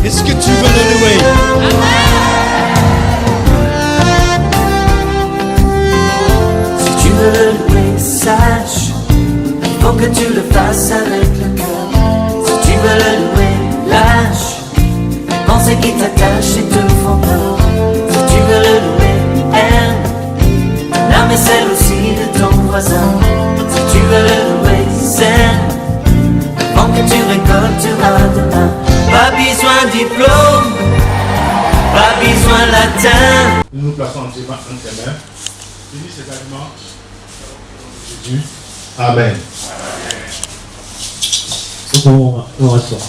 Est-ce que tu veux le louer? Si tu veux le louer, sache qu'il faut que tu le fasses avec le cœur. Si tu veux le louer, lâche les pensées qui t'attachent et te font peur. Si tu veux le louer, aime ton âme et celle aussi de ton voisin. Si tu veux le louer, sème avant que tu récolteras demain. Pas besoin de diplôme, pas besoin de latin. Nous nous plaçons entre tes mains. Bénis cet aliment. Jésus. Amen. On rasseoir.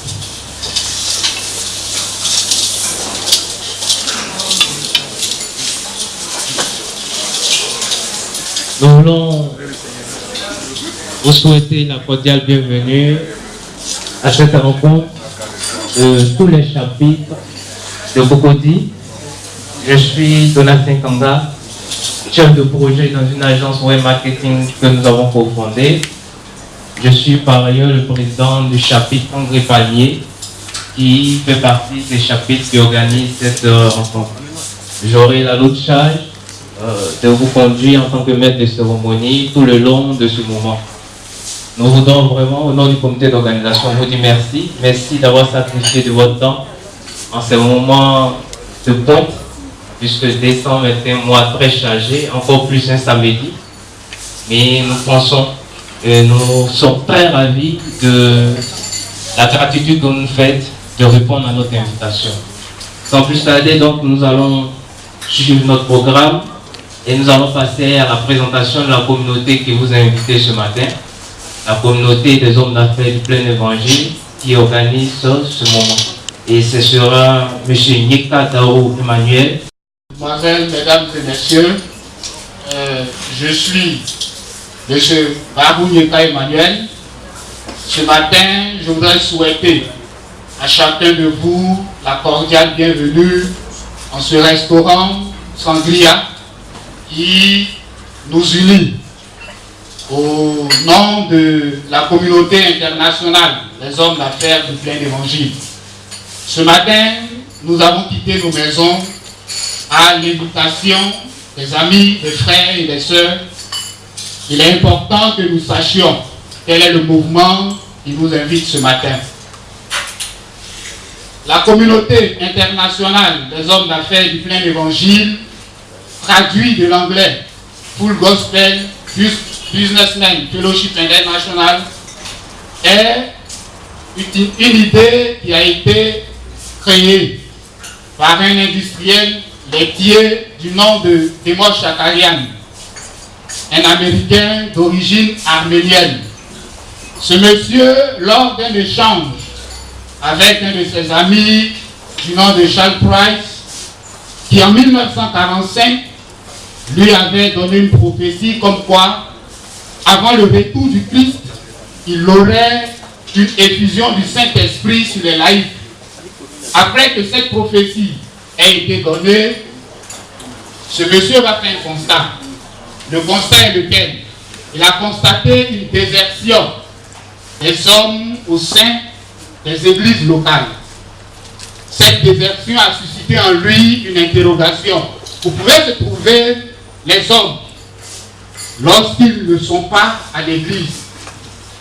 Nous voulons vous souhaiter la cordiale bienvenue à cette rencontre de tous les chapitres de Cocody. Je suis Donatien Kanga, chef de projet dans une agence web marketing que nous avons cofondée. Je suis par ailleurs le président du chapitre André Palmier, qui fait partie des chapitres qui organisent cette rencontre. J'aurai la lourde charge de vous conduire en tant que maître de cérémonie tout le long de ce moment. Nous voudrons vraiment, au nom du comité d'organisation, vous dire merci. Merci d'avoir sacrifié de votre temps en ces moments de pointe, puisque décembre est un mois très chargé, encore plus un samedi. Mais nous pensons, nous sommes très ravis de la gratitude que vous nous faites de répondre à notre invitation. Sans plus tarder, donc, nous allons suivre notre programme et nous allons passer à la présentation de la communauté qui vous a invité ce matin. La communauté des hommes d'affaires du plein évangile qui organise ce moment. Et ce sera M. Nika Dao Emmanuel. Mademoiselles, mesdames et messieurs, je suis M. Babou Nika Emmanuel. Ce matin, je voudrais souhaiter à chacun de vous la cordiale bienvenue en ce restaurant Sangria qui nous unit au nom de la communauté internationale des hommes d'affaires du plein évangile. Ce matin, nous avons quitté nos maisons à l'invitation des amis, des frères et des sœurs. Il est important que nous sachions quel est le mouvement qui nous invite ce matin. La communauté internationale des hommes d'affaires du plein évangile, traduit de l'anglais Full Gospel Businessmen Fellowship International, est une idée qui a été créée par un industriel laitier du nom de Demos Shakarian, un Américain d'origine arménienne. Ce monsieur, lors d'un échange avec un de ses amis du nom de Charles Price, qui en 1945 lui avait donné une prophétie comme quoi, avant le retour du Christ, il aurait une effusion du Saint-Esprit sur les laïcs. Après que cette prophétie ait été donnée, ce monsieur va faire un constat. Le constat est lequel? Il a constaté une désertion des hommes au sein des églises locales. Cette désertion a suscité en lui une interrogation. Vous pouvez se trouver les hommes lorsqu'ils ne sont pas à l'église.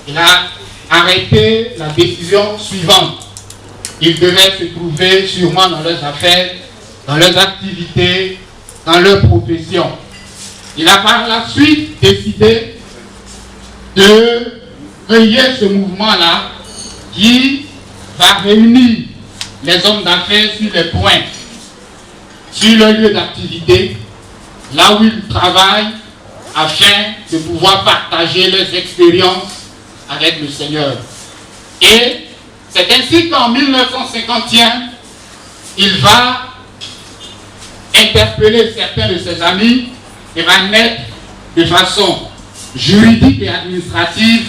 Il a arrêté la décision suivante. Ils devaient se trouver sûrement dans leurs affaires, dans leurs activités, dans leur profession. Il a par la suite décidé de créer ce mouvement-là qui va réunir les hommes d'affaires sur les points, sur le lieu d'activité, là où ils travaillent, afin de pouvoir partager leurs expériences avec le Seigneur. Et c'est ainsi qu'en 1951, il va interpeller certains de ses amis et va naître de façon juridique et administrative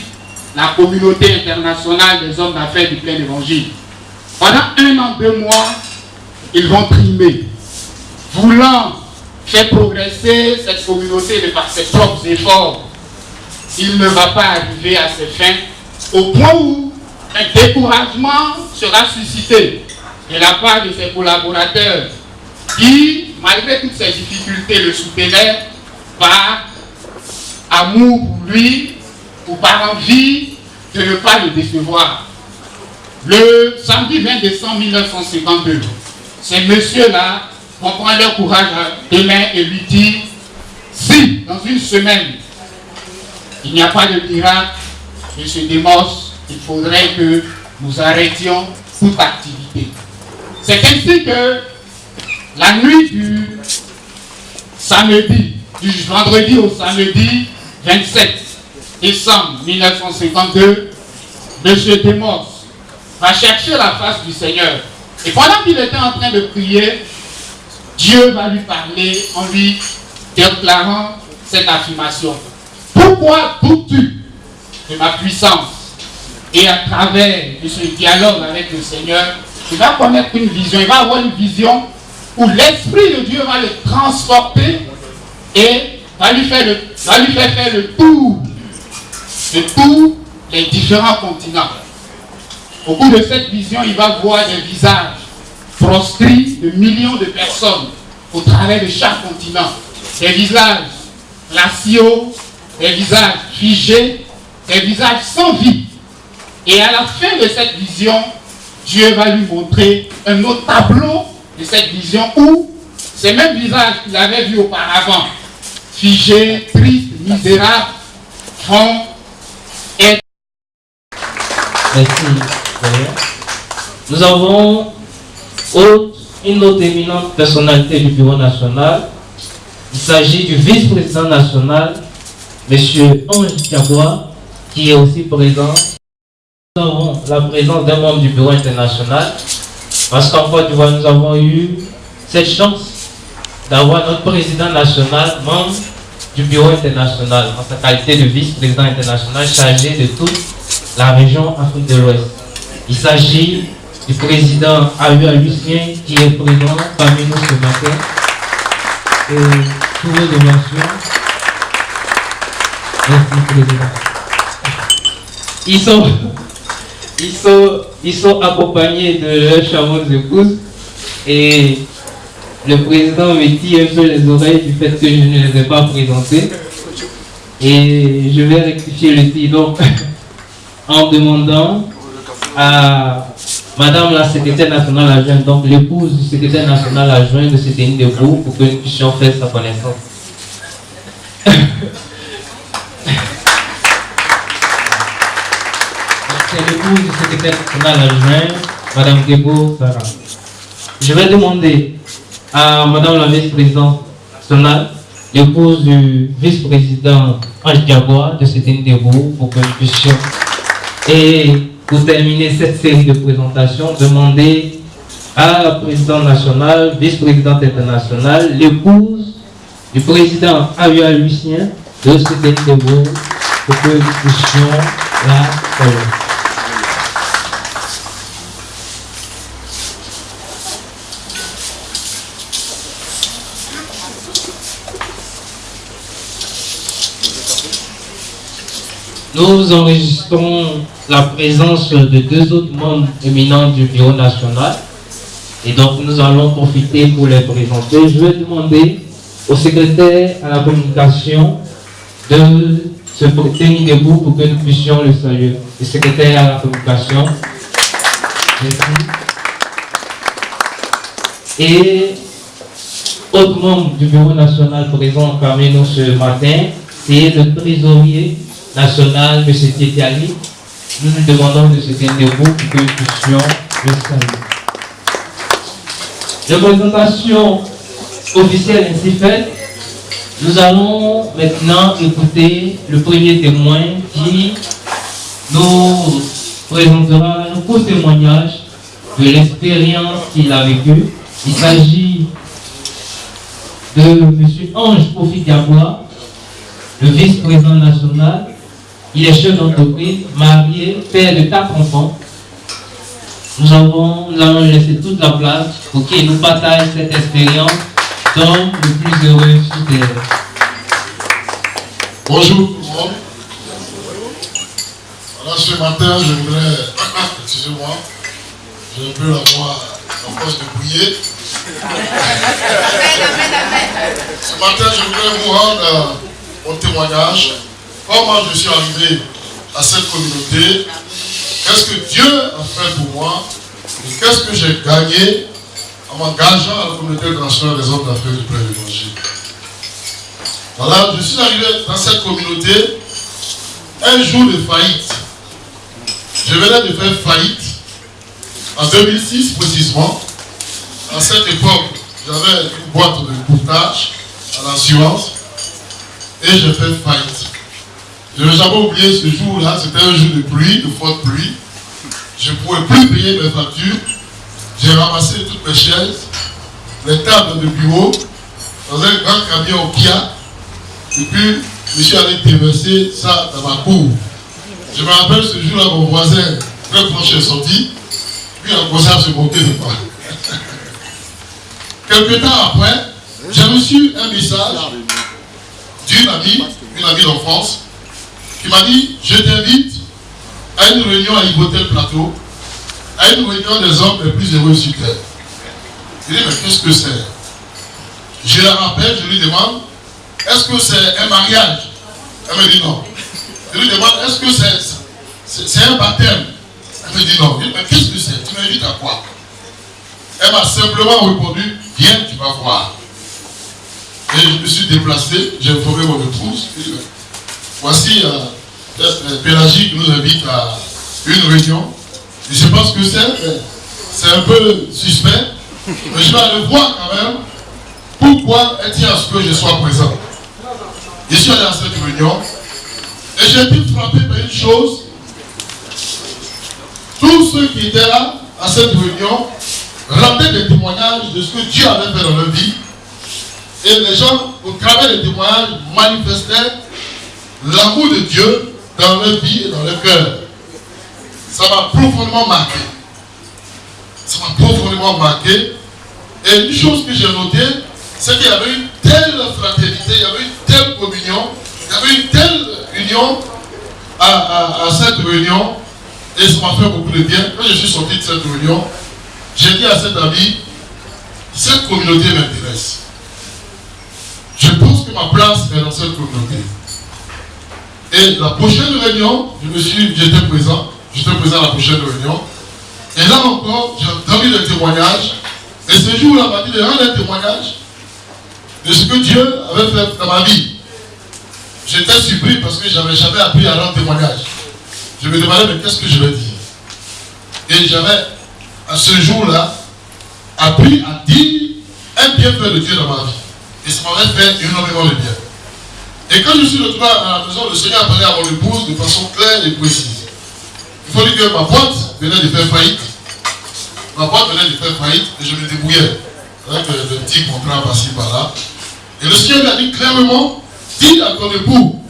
la communauté internationale des hommes d'affaires du plein évangile. Pendant 1 an, 2 mois, ils vont trimer, voulant faire progresser cette communauté de par ses propres efforts. il ne va pas arriver à ses fins, au point où un découragement sera suscité de la part de ses collaborateurs qui, malgré toutes ces difficultés, le soutenaient par amour pour lui ou par envie de ne pas le décevoir. Le samedi 20 décembre 1952, ces messieurs-là vont prendre leur courage à deux mains et lui dire: si dans une semaine il n'y a pas de miracle, M. Demos, il faudrait que nous arrêtions toute activité. C'est ainsi que la nuit du vendredi au samedi 27 décembre 1952, M. Demos va chercher la face du Seigneur. Et pendant qu'il était en train de prier, Dieu va lui parler en lui déclarant cette affirmation: pourquoi doutes-tu de ma puissance? Et à travers ce dialogue avec le Seigneur, il va connaître une vision, il va avoir une vision où l'Esprit de Dieu va le transporter et va lui faire faire le tour de tous les différents continents. Au cours de cette vision, il va voir des visages proscrits de millions de personnes au travers de chaque continent. Des visages glaciaux, des visages figés, des visages sans vie. Et à la fin de cette vision, Dieu va lui montrer un autre tableau de cette vision où ces mêmes visages qu'il avait vus auparavant, figés, tristes, misérables, vont être... Merci. Nous avons une autre éminente personnalité du Bureau national. Il s'agit du vice-président national, M. Ange Diabois, qui est aussi présent. Nous avons la présence d'un membre du Bureau international, parce qu'en Côte d'Ivoire, nous avons eu cette chance d'avoir notre président national, membre du Bureau international, en sa qualité de vice-président international chargé de toute la région Afrique de l'Ouest. Il s'agit du président Ayoua Lucien qui est présent parmi nous ce matin. Et tous les remercions. Merci, président. Ils sont accompagnés de leurs charmantes épouses et le président me dit un peu les oreilles du fait que je ne les ai pas présentés. Et je vais rectifier le tir donc en demandant à Madame la secrétaire nationale adjointe, donc l'épouse du secrétaire national adjoint, de se tenir debout pour que nous puissions faire sa connaissance. C'est l'épouse du secrétaire national adjoint, Madame Debo Sarah. Je vais demander à Madame la vice-présidente nationale, l'épouse du vice-président Ange Diabois, de se tenir debout pour que nous puissions. Et pour terminer cette série de présentations, demander à la présidente nationale, vice-présidente internationale, l'épouse du président Ayoua Lucien, de se tenir debout pour que nous puissions la saluer. Nous enregistrons la présence de deux autres membres éminents du Bureau national et donc nous allons profiter pour les présenter. Je vais demander au secrétaire à la communication de se tenir debout pour que nous puissions le saluer. Le secrétaire à la communication. Merci. Et autre membre du Bureau national présent parmi nous ce matin, c'est le trésorier national, M. Tietiali. Nous nous demandons de se tenir debout pour que nous puissions le saluer. La présentation officielle ainsi faite, nous allons maintenant écouter le premier témoin qui nous présentera un court témoignage de l'expérience qu'il a vécue. Il s'agit de M. Ange Kofi Diabois, le vice-président national. Il est chef d'entreprise, marié, père de 4 enfants. Nous allons laisser toute la place pour qu'il nous partage cette expérience d'homme le plus heureux sur terre. Bonjour tout le monde. Alors ce matin, je voudrais, excusez-moi, j'ai un peu la voix en force de bouiller. Ce matin, je voudrais vous rendre mon témoignage. Comment je suis arrivé à cette communauté, qu'est-ce que Dieu a fait pour moi et qu'est-ce que j'ai gagné en m'engageant à la communauté internationale des hommes d'affaires du plein évangile. Voilà, je suis arrivé dans cette communauté un jour de faillite. Je venais de faire faillite en 2006 précisément. À cette époque, j'avais une boîte de courtage à l'assurance et j'ai fait faillite. Je ne vais jamais oublier ce jour-là, c'était un jour de pluie, de forte pluie. Je ne pouvais plus payer mes factures. J'ai ramassé toutes mes chaises, les tables de bureau, dans un grand camion Kia. Et puis, je suis allé déverser ça dans ma cour. Je me rappelle ce jour-là, mon voisin, très proche, est sorti. Puis il a commencé à se moquer de moi. Quelques temps après, j'ai reçu un message d'une amie d'enfance, qui m'a dit, je t'invite à une réunion à Igotel Plateau, à une réunion des hommes les plus heureux sur terre. Je lui dis, mais qu'est-ce que c'est? Je la rappelle, je lui demande, est-ce que c'est un mariage? Elle me dit non. Je lui demande, est-ce que c'est un baptême? Elle me dit non. Je lui dis, mais qu'est-ce que c'est? Tu m'invites à quoi? Elle m'a simplement répondu, viens, tu vas voir. Et je me suis déplacé, j'ai informé mon épouse. Voici Pélagie qui nous invite à une réunion. Je ne sais pas ce que c'est un peu suspect, mais je vais aller voir quand même pourquoi elle tient à ce que je sois présent. Je suis allé à cette réunion et j'ai été frappé par une chose. Tous ceux qui étaient là à cette réunion rendaient des témoignages de ce que Dieu avait fait dans leur vie. Et les gens, au travers des témoignages, manifestaient l'amour de Dieu dans leur vie et dans leur cœur. Ça m'a profondément marqué. Ça m'a profondément marqué. Et une chose que j'ai notée, c'est qu'il y avait une telle fraternité, il y avait une telle communion, il y avait une telle union à cette réunion. Et ça m'a fait beaucoup de bien. Quand je suis sorti de cette réunion, j'ai dit à cet ami, cette communauté m'intéresse. Je pense que ma place est dans cette communauté. Et la prochaine réunion, j'étais présent à la prochaine réunion. Et là encore, j'ai entendu des témoignages. Et ce jour-là, m'a dit de rendre un témoignage de ce que Dieu avait fait dans ma vie. J'étais surpris parce que je n'avais jamais appris à rendre témoignage. Je me demandais, mais qu'est-ce que je vais dire? Et j'avais, à ce jour-là, appris à dire un bienfait de Dieu dans ma vie. Et ça m'avait fait énormément de bien. Et quand je suis retourné à la maison, le Seigneur a parlé à mon épouse de façon claire et précise. Il faut dire que ma boîte venait de faire faillite. Ma boîte venait de faire faillite et je me débrouillais avec des petits contrats par-ci par-là. Et le Seigneur lui a dit clairement, dis à ton époux,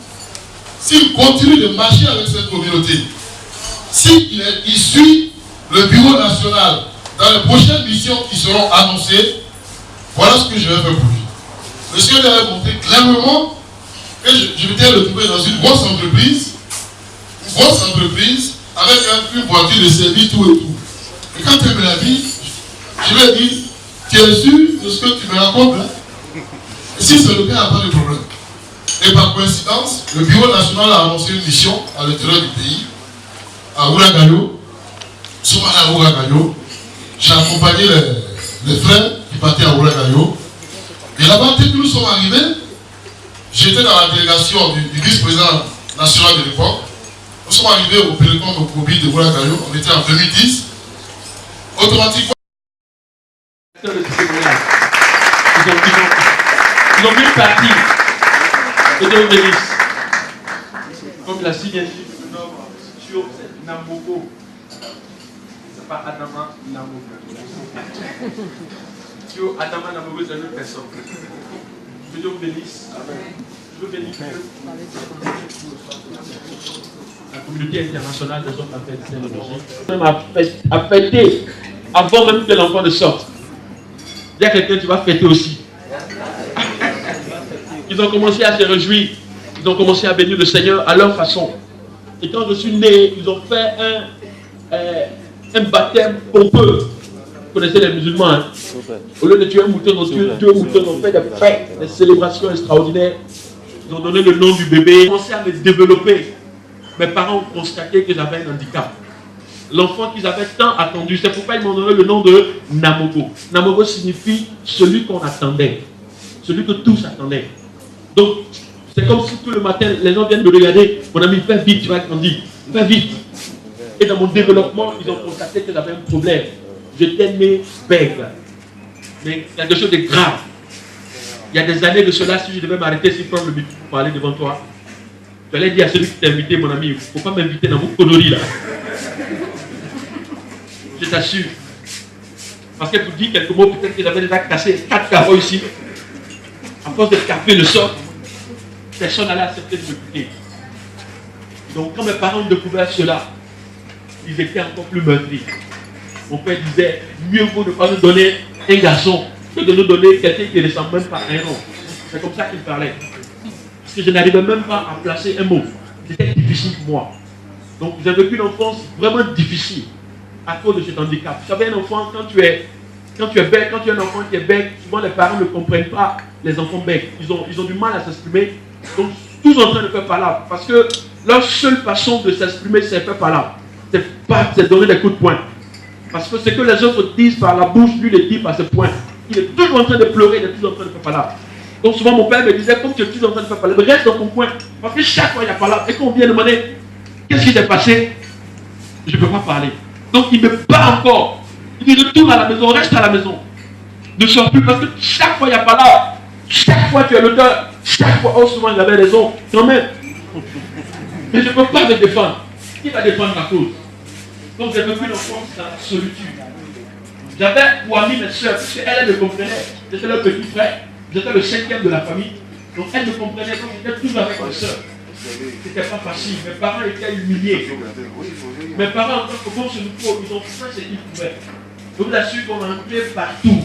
s'il continue de marcher avec cette communauté, s'il suit le bureau national dans les prochaines missions qui seront annoncées, voilà ce que je vais faire pour lui. Le Seigneur lui avait montré clairement que je m'étais retrouvé dans une grosse entreprise avec une voiture de service, tout et tout. Et quand elle me l'a dit, je lui ai dit, tu es sûr de ce que tu me racontes là? Et si c'est le cas, il n'y a pas de problème. Et par coïncidence, le bureau national a annoncé une mission à l'intérieur du pays, à Oulagayo. Souvent à Oulagayo, j'ai accompagné les frères qui partaient à Oulagayo. Et là-bas, dès que nous sommes arrivés, j'étais dans la délégation du vice-président national de l'époque. Nous sommes arrivés au péloton de Kobi de Oulagayo, on était en 2010. Automatiquement, ils ont bien parti. Que Dieu vous bénisse. Comme l'a si bien dit le nom sur Namoko. C'est pas Adama Namoko. Sur Adama Namoko, c'est une autre personne. Que Dieu vous bénisse. Je veux bénir la communauté internationale des hommes d'affaires de Saint-Logique. A fêté avant même que l'enfant ne sorte. Il y a quelqu'un qui va fêter aussi. Ils ont commencé à se réjouir. Ils ont commencé à bénir le Seigneur à leur façon. Et quand je suis né, ils ont fait un baptême pompeux. Vous connaissez les musulmans, hein? Au lieu de tuer un mouton, ils ont fait des fêtes, des célébrations extraordinaires. Ils ont donné le nom du bébé. Ils ont commencé à me développer. Mes parents ont constaté que j'avais un handicap. L'enfant qu'ils avaient tant attendu, c'est pourquoi ils m'ont donné le nom de Namogo. Namogo signifie celui qu'on attendait, celui que tous attendaient. Donc, c'est comme si tout le matin, les gens viennent me regarder. Mon ami, fais vite, tu vas grandir. Fais vite. Et dans mon développement, ils ont constaté que j'avais un problème. J'étais né bègue. Mais quelque chose de grave. Il y a des années de cela, si je devais m'arrêter, si prendre le micro pour parler devant toi, je allais dire à celui qui t'a invité, mon ami, il ne faut pas m'inviter dans vos conneries là. Je t'assure. Parce que pour dire quelques mots, peut-être que j'avais déjà cassé 4 carreaux ici. À force de taper le sol, personne n'allait accepter de m'écouter. Donc quand mes parents ont découvert cela, ils étaient encore plus meurtris. Mon père disait, mieux vaut ne pas nous donner un garçon que de nous donner quelqu'un qui ne ressemble même pas à un homme. C'est comme ça qu'il parlait. Parce que je n'arrivais même pas à placer un mot. C'était difficile pour moi. Donc j'ai vécu une enfance vraiment difficile à cause de cet handicap. Vous savez, un enfant, quand tu es bête, quand tu es un enfant qui est bête, souvent les parents ne comprennent pas les enfants bêtes. Ils ont du mal à s'exprimer. Donc tous en train de faire palabre. Parce que leur seule façon de s'exprimer, c'est faire palabre. C'est donner des coups de poing. Parce que ce que les autres disent par la bouche, lui le dit par ses poings. Il est toujours en train de pleurer, il est toujours en train de faire palabre. Donc souvent mon père me disait, comme tu es toujours en train de faire palabre, reste dans ton coin. Parce que chaque fois il y a palabre. Et quand on vient demander, qu'est-ce qui s'est passé? Je ne peux pas parler. Donc il me bat encore. Il dit, retourne à la maison, reste à la maison. Ne sors plus parce que chaque fois il y a palabre. Chaque fois tu es l'auteur. Chaque fois, oh souvent j'avais raison. Quand même. Mais je ne peux pas me défendre. Qui va défendre ma cause? Donc j'ai vécu l'enfance dans la solitude. J'avais pour amis mes soeurs, parce qu'elles me comprenaient. J'étais leur petit frère, j'étais le 5e de la famille. Donc elles me comprenaient, donc j'étais toujours avec mes soeurs. C'était pas facile, mes parents étaient humiliés. Mes parents, en tant que bon sur nous, ils ont fait ce qu'ils pouvaient. Je vous assure qu'on entrait partout.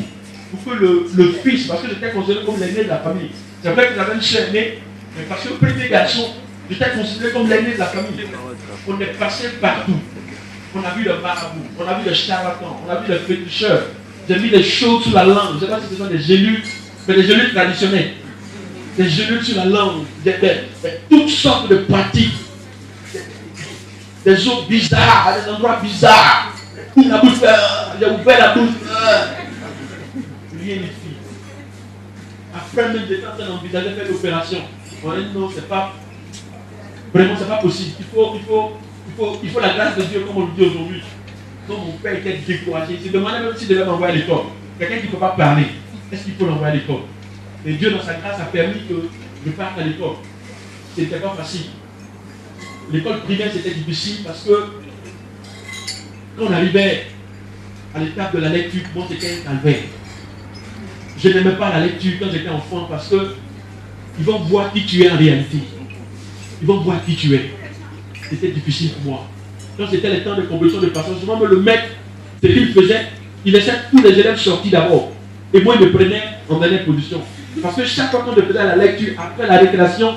Pour que le fils, parce que j'étais considéré comme l'aîné de la famille. C'est vrai que j'avais une soeur aînée, mais parce que le premier garçon, j'étais considéré comme l'aîné de la famille. On est passé partout. On a vu le marabout, on a vu le charlatan, on a vu le féticheur. J'ai mis des choses sur la langue. Je ne sais pas si ce sont des gélules, mais des gélules traditionnelles. Des gélules sur la langue, toutes sortes de pratiques. Des eaux bizarres, à des endroits bizarres. Où la bouche, j'ai ouvert la bouche. Rien n'est fait. Après même j'étais en train d'envisager de faire l'opération. On a dit non, c'est pas. Vraiment, c'est pas possible. Il faut la grâce de Dieu comme on le dit aujourd'hui. Donc mon père était découragé. Il se demandait même s'il devait m'envoyer à l'école. Quelqu'un qui ne peut pas parler, est-ce qu'il faut l'envoyer à l'école? Mais Dieu dans sa grâce a permis que je parte à l'école. Ce n'était pas facile. L'école primaire c'était difficile parce que quand on arrivait à l'étape de la lecture, moi c'était un calvaire. Je n'aimais pas la lecture quand j'étais enfant parce que ils vont voir qui tu es en réalité. Ils vont voir qui tu es. C'était difficile pour moi. Quand c'était le temps de compétition de passage, souvent le maître, ce qu'il faisait, il laissait tous les élèves sortir d'abord. Et moi, il me prenait en dernière position. Parce que chaque fois qu'on je faisais la lecture, après la récréation,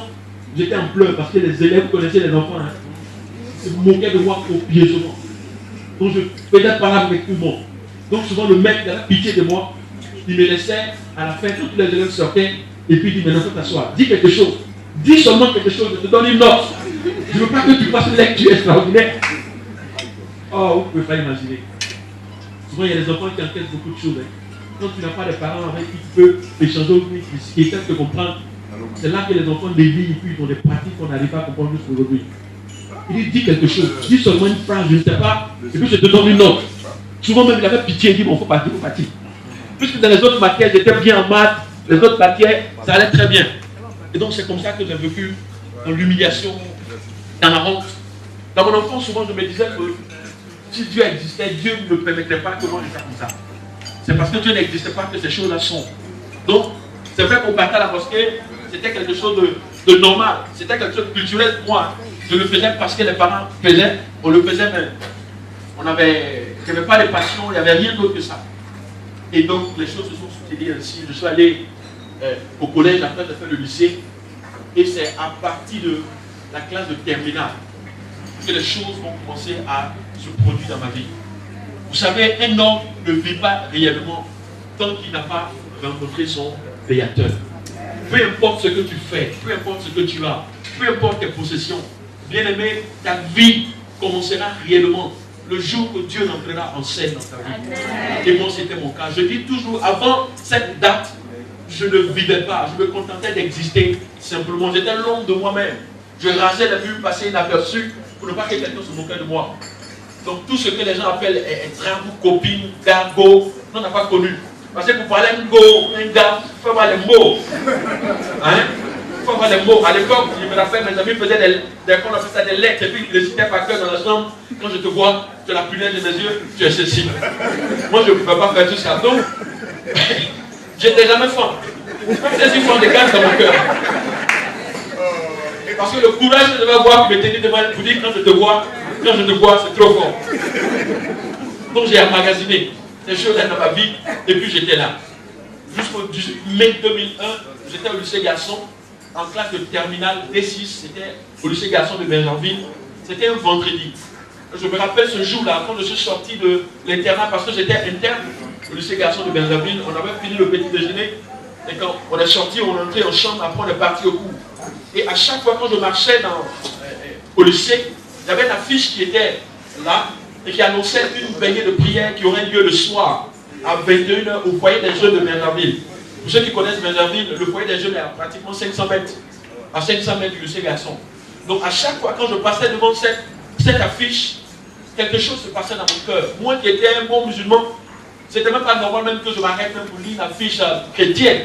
j'étais en pleurs parce que les élèves connaissaient les enfants. Hein. Ils se moquaient de moi copieusement. Donc je faisais parler avec tout le monde. Donc souvent le maître avait pitié de moi. Il me laissait à la fin, quand tous les élèves sortaient, et puis il dit, maintenant faut t'asseoir. Dis quelque chose. Dis seulement quelque chose, je te donne une note. Je ne veux pas que tu fasses une lecture extraordinaire. Oh, vous ne pouvez pas imaginer. Souvent, il y a des enfants qui encaissent beaucoup de choses. Hein. Quand tu n'as pas de parents avec qui tu peux échanger avec qui essaient de te comprendre, c'est là que les enfants dévient et puis ils ont des pratiques qu'on n'arrive pas à comprendre jusqu'à aujourd'hui. Il dit quelque chose, dis seulement une phrase, je ne sais pas, et puis je te donne une note. Souvent même il avait pitié, il dit bon, il faut partir, Puisque dans les autres matières, j'étais bien en maths, les autres matières, ça allait très bien. Et donc c'est comme ça que j'ai vécu dans l'humiliation, dans la honte. Dans mon enfance, souvent je me disais que si Dieu existait, Dieu ne permettrait pas que moi je fasse comme ça. C'est parce que Dieu n'existait pas que ces choses-là sont. Donc, c'est vrai qu'on partait à la mosquée, c'était quelque chose de normal, c'était quelque chose de culturel pour moi. Je le faisais parce que les parents faisaient, on le faisait même. Il n'y avait pas de passion, il n'y avait rien d'autre que ça. Et donc, les choses se sont succédées ainsi. Je suis allé au collège, après j'ai fait le lycée, et c'est à partir de la classe de terminale que les choses vont commencer à se produire dans ma vie. Vous savez, un homme ne vit pas réellement tant qu'il n'a pas rencontré son Créateur. Peu importe ce que tu fais, peu importe ce que tu as, peu importe tes possessions, bien aimé, ta vie commencera réellement le jour où Dieu entrera en scène dans ta vie. Et moi, c'était mon cas. Je dis toujours, avant cette date, je ne vivais pas, je me contentais d'exister simplement. J'étais l'homme de moi-même. Je rasais la vue passer inaperçue pour ne pas que quelqu'un se moquait de moi. Donc tout ce que les gens appellent drame, copine, gargo, on n'a pas connu. Parce que pour parler un go, un gars, il faut avoir les mots. Hein? Il faut avoir les mots. À l'époque, je me rappelle, mes amis faisaient des lettres, et puis ils les citaient par cœur dans la chambre. Quand je te vois, tu as la punaise de mes yeux, tu es ceci. Moi, je ne pouvais pas faire tout ça. Donc, j'étais jamais fan. J'ai une forme de gaz dans mon cœur. Parce que le courage que je devais avoir pour me tenir devant vous dire quand je te vois, c'est trop fort. Donc j'ai emmagasiné des choses dans ma vie et puis j'étais là. Jusqu'au 18 mai 2001, j'étais au lycée Garçon, en classe de terminale D6, c'était au lycée Garçon de Benjerville. C'était un vendredi. Je me rappelle ce jour-là, quand je suis sorti de l'internat, parce que j'étais interne au lycée Garçon de Benjerville, on avait fini le petit déjeuner, et quand on est sorti, on est entré en chambre, après on est parti au cours. Et à chaque fois quand je marchais au lycée, il y avait une affiche qui était là, et qui annonçait une veillée de prière qui aurait lieu le soir, à 21h, au foyer des jeunes de Benjerville. Pour ceux qui connaissent Benjerville, le foyer des jeunes est à pratiquement 500 mètres, à 500 mètres du lycée Garçon. Donc à chaque fois quand je passais devant cette affiche, quelque chose se passait dans mon cœur. Moi qui étais un bon musulman, c'était même pas normal même que je m'arrête même pour lire l'affiche chrétienne.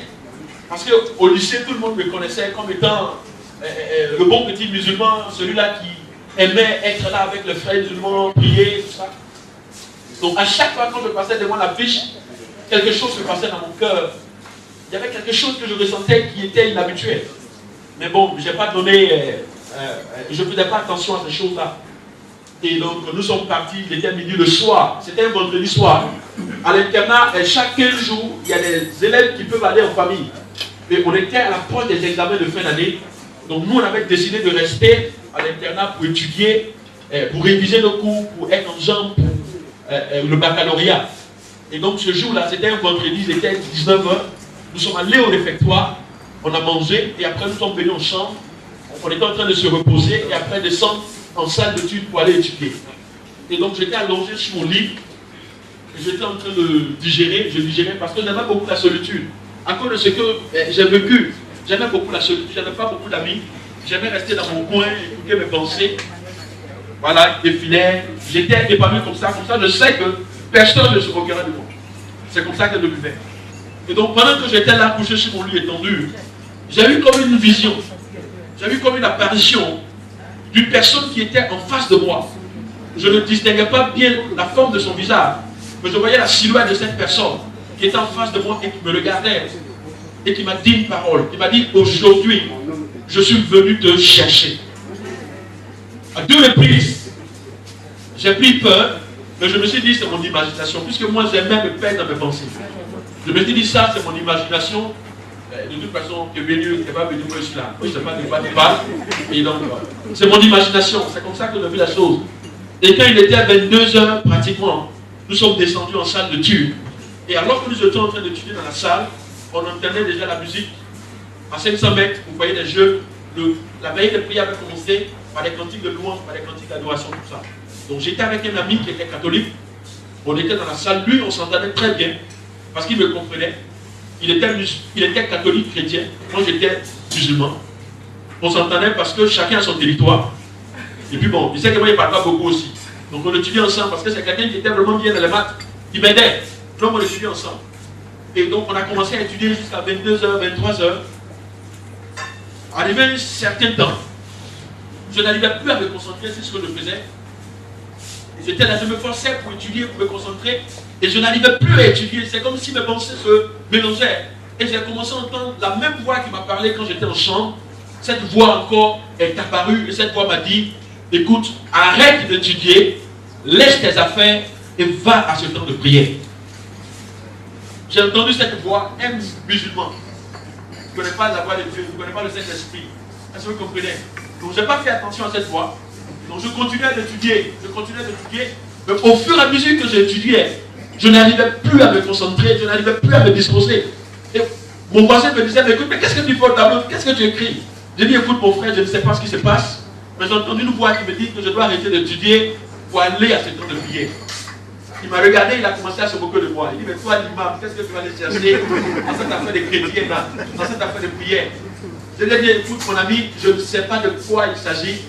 Parce qu'au lycée, tout le monde me connaissait comme étant le bon petit musulman, celui-là qui aimait être là avec le frère musulman, prier, tout ça. Donc à chaque fois quand je passais devant l'affiche, quelque chose se passait dans mon cœur. Il y avait quelque chose que je ressentais qui était inhabituel. Mais bon, je n'ai pas donné, je ne faisais pas attention à ces choses-là. Et donc nous sommes partis, il était midi le soir, c'était un vendredi soir. À l'internat, chaque 15 jours, il y a des élèves qui peuvent aller en famille. Et on était à l'approche des examens de fin d'année. Donc nous, on avait décidé de rester à l'internat pour étudier, pour réviser nos cours, pour être en jambes pour le baccalauréat. Et donc ce jour-là, c'était un vendredi, il était 19h. Nous sommes allés au réfectoire, on a mangé, et après nous sommes venus en chambre. On était en train de se reposer, et après descendre en salle d'études pour aller étudier. Et donc j'étais allongé sur mon lit, et j'étais en train de digérer, je digérais parce que j'aimais beaucoup la solitude. À cause de ce que j'ai vécu, j'aimais beaucoup la solitude, j'avais pas beaucoup d'amis, j'aimais rester dans mon coin, écouter mes pensées, voilà, défiler, j'étais épanoui comme ça, je sais que personne ne se moquera de moi. C'est comme ça que je vivais. Et donc pendant que j'étais là couché sur mon lit étendu, j'ai eu comme une vision, j'ai eu comme une apparition d'une personne qui était en face de moi. Je ne distinguais pas bien la forme de son visage, mais je voyais la silhouette de cette personne qui était en face de moi et qui me regardait et qui m'a dit une parole. Il m'a dit, aujourd'hui, je suis venu te chercher. À 2 reprises, j'ai pris peur, mais je me suis dit, c'est mon imagination, puisque moi j'aimais me perdre dans mes pensées. Je me suis dit, ça c'est mon imagination. De toute façon, tu es venu, tu n'es pas venu, moi je suis là. Je ne sais pas de quoi tu parles. Et donc, c'est mon imagination, c'est comme ça que j'ai vu la chose. Et quand il était à 22h pratiquement, nous sommes descendus en salle d'études. Et alors que nous étions en train d'étudier dans la salle, on entendait déjà la musique. À 500 mètres, vous voyez les jeux, la veille de prière avait commencé par des cantiques de louange, par des cantiques d'adoration, tout ça. Donc j'étais avec un ami qui était catholique. On était dans la salle, lui on s'entendait très bien, parce qu'il me comprenait. Il était catholique chrétien, moi j'étais musulman. On s'entendait parce que chacun a son territoire. Et puis bon, il sait que moi il ne parle pas beaucoup aussi. Donc on étudiait ensemble parce que c'est quelqu'un qui était vraiment bien dans les maths, qui m'aidait. Donc on étudiait ensemble. Et donc on a commencé à étudier jusqu'à 22h, 23h. Arrivé un certain temps, je n'arrivais plus à me concentrer sur ce que je faisais. J'étais là, je me forçais pour étudier, pour me concentrer. Et je n'arrivais plus à étudier. C'est comme si mes pensées se mélangeaient. Et j'ai commencé à entendre la même voix qui m'a parlé quand j'étais en chambre. Cette voix encore est apparue. Et cette voix m'a dit, écoute, arrête d'étudier, laisse tes affaires et va à ce temps de prière. J'ai entendu cette voix, un musulman. Je ne connais pas la voix de Dieu, je ne connais pas le Saint-Esprit. Est-ce que vous comprenez? Donc je n'ai pas fait attention à cette voix. Donc je continuais d'étudier. Mais au fur et à mesure que j'étudiais, je n'arrivais plus à me concentrer, je n'arrivais plus à me disposer. Et mon voisin me disait, mais écoute, mais qu'est-ce que tu fais au tableau? Qu'est-ce que tu écris? J'ai dit, écoute mon frère, je ne sais pas ce qui se passe, mais j'ai entendu une voix qui me dit que je dois arrêter d'étudier pour aller à ce temps de prière. Il m'a regardé, il a commencé à se moquer de moi. Il dit, mais toi l'imam, qu'est-ce que tu vas aller chercher dans cette affaire de chrétien là, dans cette affaire de prière? Je lui ai dit, écoute mon ami, je ne sais pas de quoi il s'agit,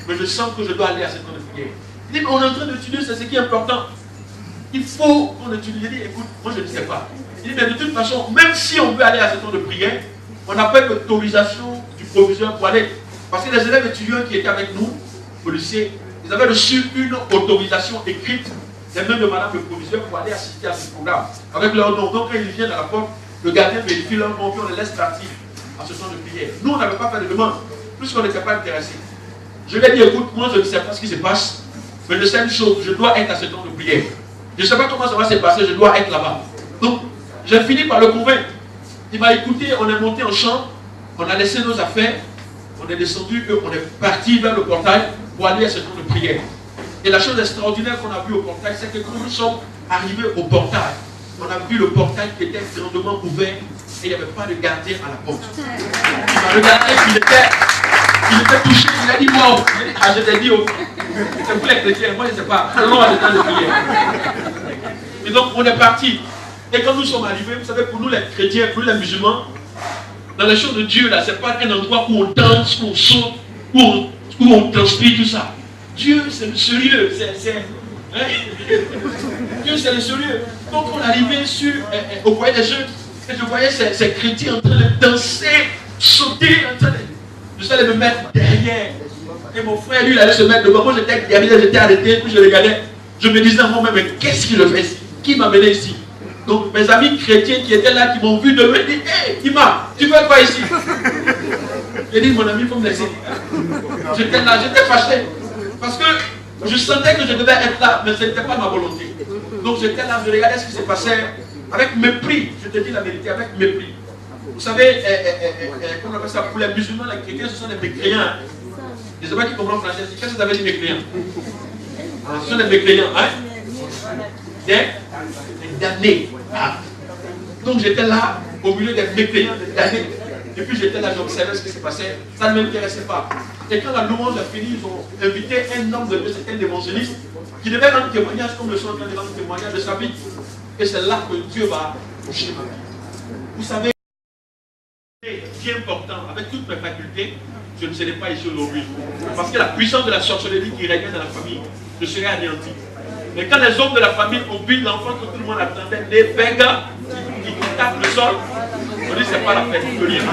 mais je sens que je dois aller à ce temps de prière. Il dit, mais on est en train d'étudier, c'est ce qui est important. Il faut qu'on étudie. J'ai dit, écoute, moi je ne sais pas. Il dit, mais de toute façon, même si on veut aller à ce temps de prière, on n'a pas l'autorisation du proviseur pour aller. Parce que les élèves étudiants qui étaient avec nous, au lycée, ils avaient reçu une autorisation écrite des mains de madame le proviseur pour aller assister à ce programme. Avec leur nom. Donc quand ils viennent à la porte, le gardien vérifie leur nom, puis on les laisse partir à ce temps de prière. Nous, on n'avait pas fait de demande, puisqu'on n'était pas intéressés. Je lui ai dit, écoute, moi je ne sais pas ce qui se passe, mais je sais une chose, je dois être à ce temps de prière. Je ne sais pas comment ça va se passer, je dois être là-bas. Donc, j'ai fini par le convaincre. Il m'a écouté, on est monté en chambre, on a laissé nos affaires, on est descendu, on est parti vers le portail pour aller à ce temps de prière. Et la chose extraordinaire qu'on a vue au portail, c'est que quand nous sommes arrivés au portail, on a vu le portail qui était grandement ouvert et il n'y avait pas de gardien à la porte. Il m'a regardé, il était touché, il a dit wow. Je t'ai dit, c'est vous les chrétiens, moi je ne sais pas, allons à l'état de prière. Et donc on est parti. Et quand nous sommes arrivés, vous savez, pour nous les chrétiens, pour nous les musulmans, dans les choses de Dieu, là, ce n'est pas un endroit où on danse, où on saute, où on transpire, tout ça. Dieu, c'est le sérieux. Hein? Dieu, c'est le sérieux. Donc on est arrivé au foyer des jeunes, et je voyais ces chrétiens en train de danser, sauter, en train de... Je suis allé me mettre derrière. Et mon frère, lui, il allait se mettre devant. Moi, j'étais derrière, j'étais arrêté, puis je regardais. Je me disais à moi-même, mais qu'est-ce qu'il fait ici? Qui m'a mené ici? Donc mes amis chrétiens qui étaient là, qui m'ont vu de me dire, hé, Ima, tu fais quoi ici? J'ai dit, mon ami, il faut me laisser. J'étais là, j'étais fâché. Parce que je sentais que je devais être là, mais ce n'était pas ma volonté. Donc j'étais là, je regardais ce qui se passait avec mépris. Je te dis la vérité, avec mépris. Vous savez, comment on appelle ça? Pour les musulmans, les chrétiens, ce sont des mécréants. Je ne sais pas qui comprend français. Qu'est-ce que ça veut dire mécréants? Ce sont des mécréants, hein? Des damnés. Ah. Donc j'étais là, au milieu des mécréants, des damnés. Et puis j'étais là, j'observais ce qui se passait. Ça ne m'intéressait pas. Et quand la louange a fini, ils ont invité un homme de Dieu, c'était un évangéliste, qui devait rendre témoignage comme le sont en train de rendre témoignage de sa vie. Et c'est là que Dieu va toucher ma vie. Vous savez, c'est important, avec toutes mes facultés, je ne serai pas ici aujourd'hui. Parce que la puissance de la sorcellerie qui régnait dans la famille, je serai anéanti. Mais quand les hommes de la famille ont vu l'enfant que tout le monde attendait, les bégats qui tapent le sol, on dit c'est pas la peine, il peut lire.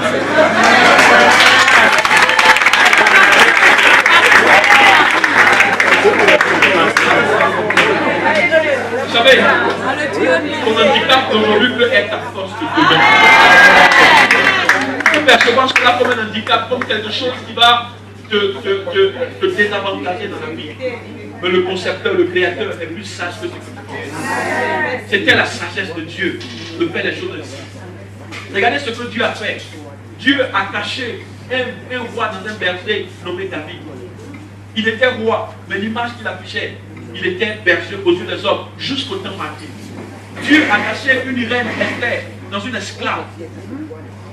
Vous savez, ton handicap d'aujourd'hui peut être ta force de demain. Tu perçois cela comme un handicap, comme quelque chose qui va te désavantager dans la vie. Mais le concepteur, le créateur est plus sage que ce que tu penses. C'était la sagesse de Dieu de faire les choses ainsi. Regardez ce que Dieu a fait. Dieu a caché un roi dans un berger nommé David. Il était roi, mais l'image qu'il affichait, il était berger aux yeux des hommes jusqu'au temps marqué. Dieu a caché une reine Esther dans une esclave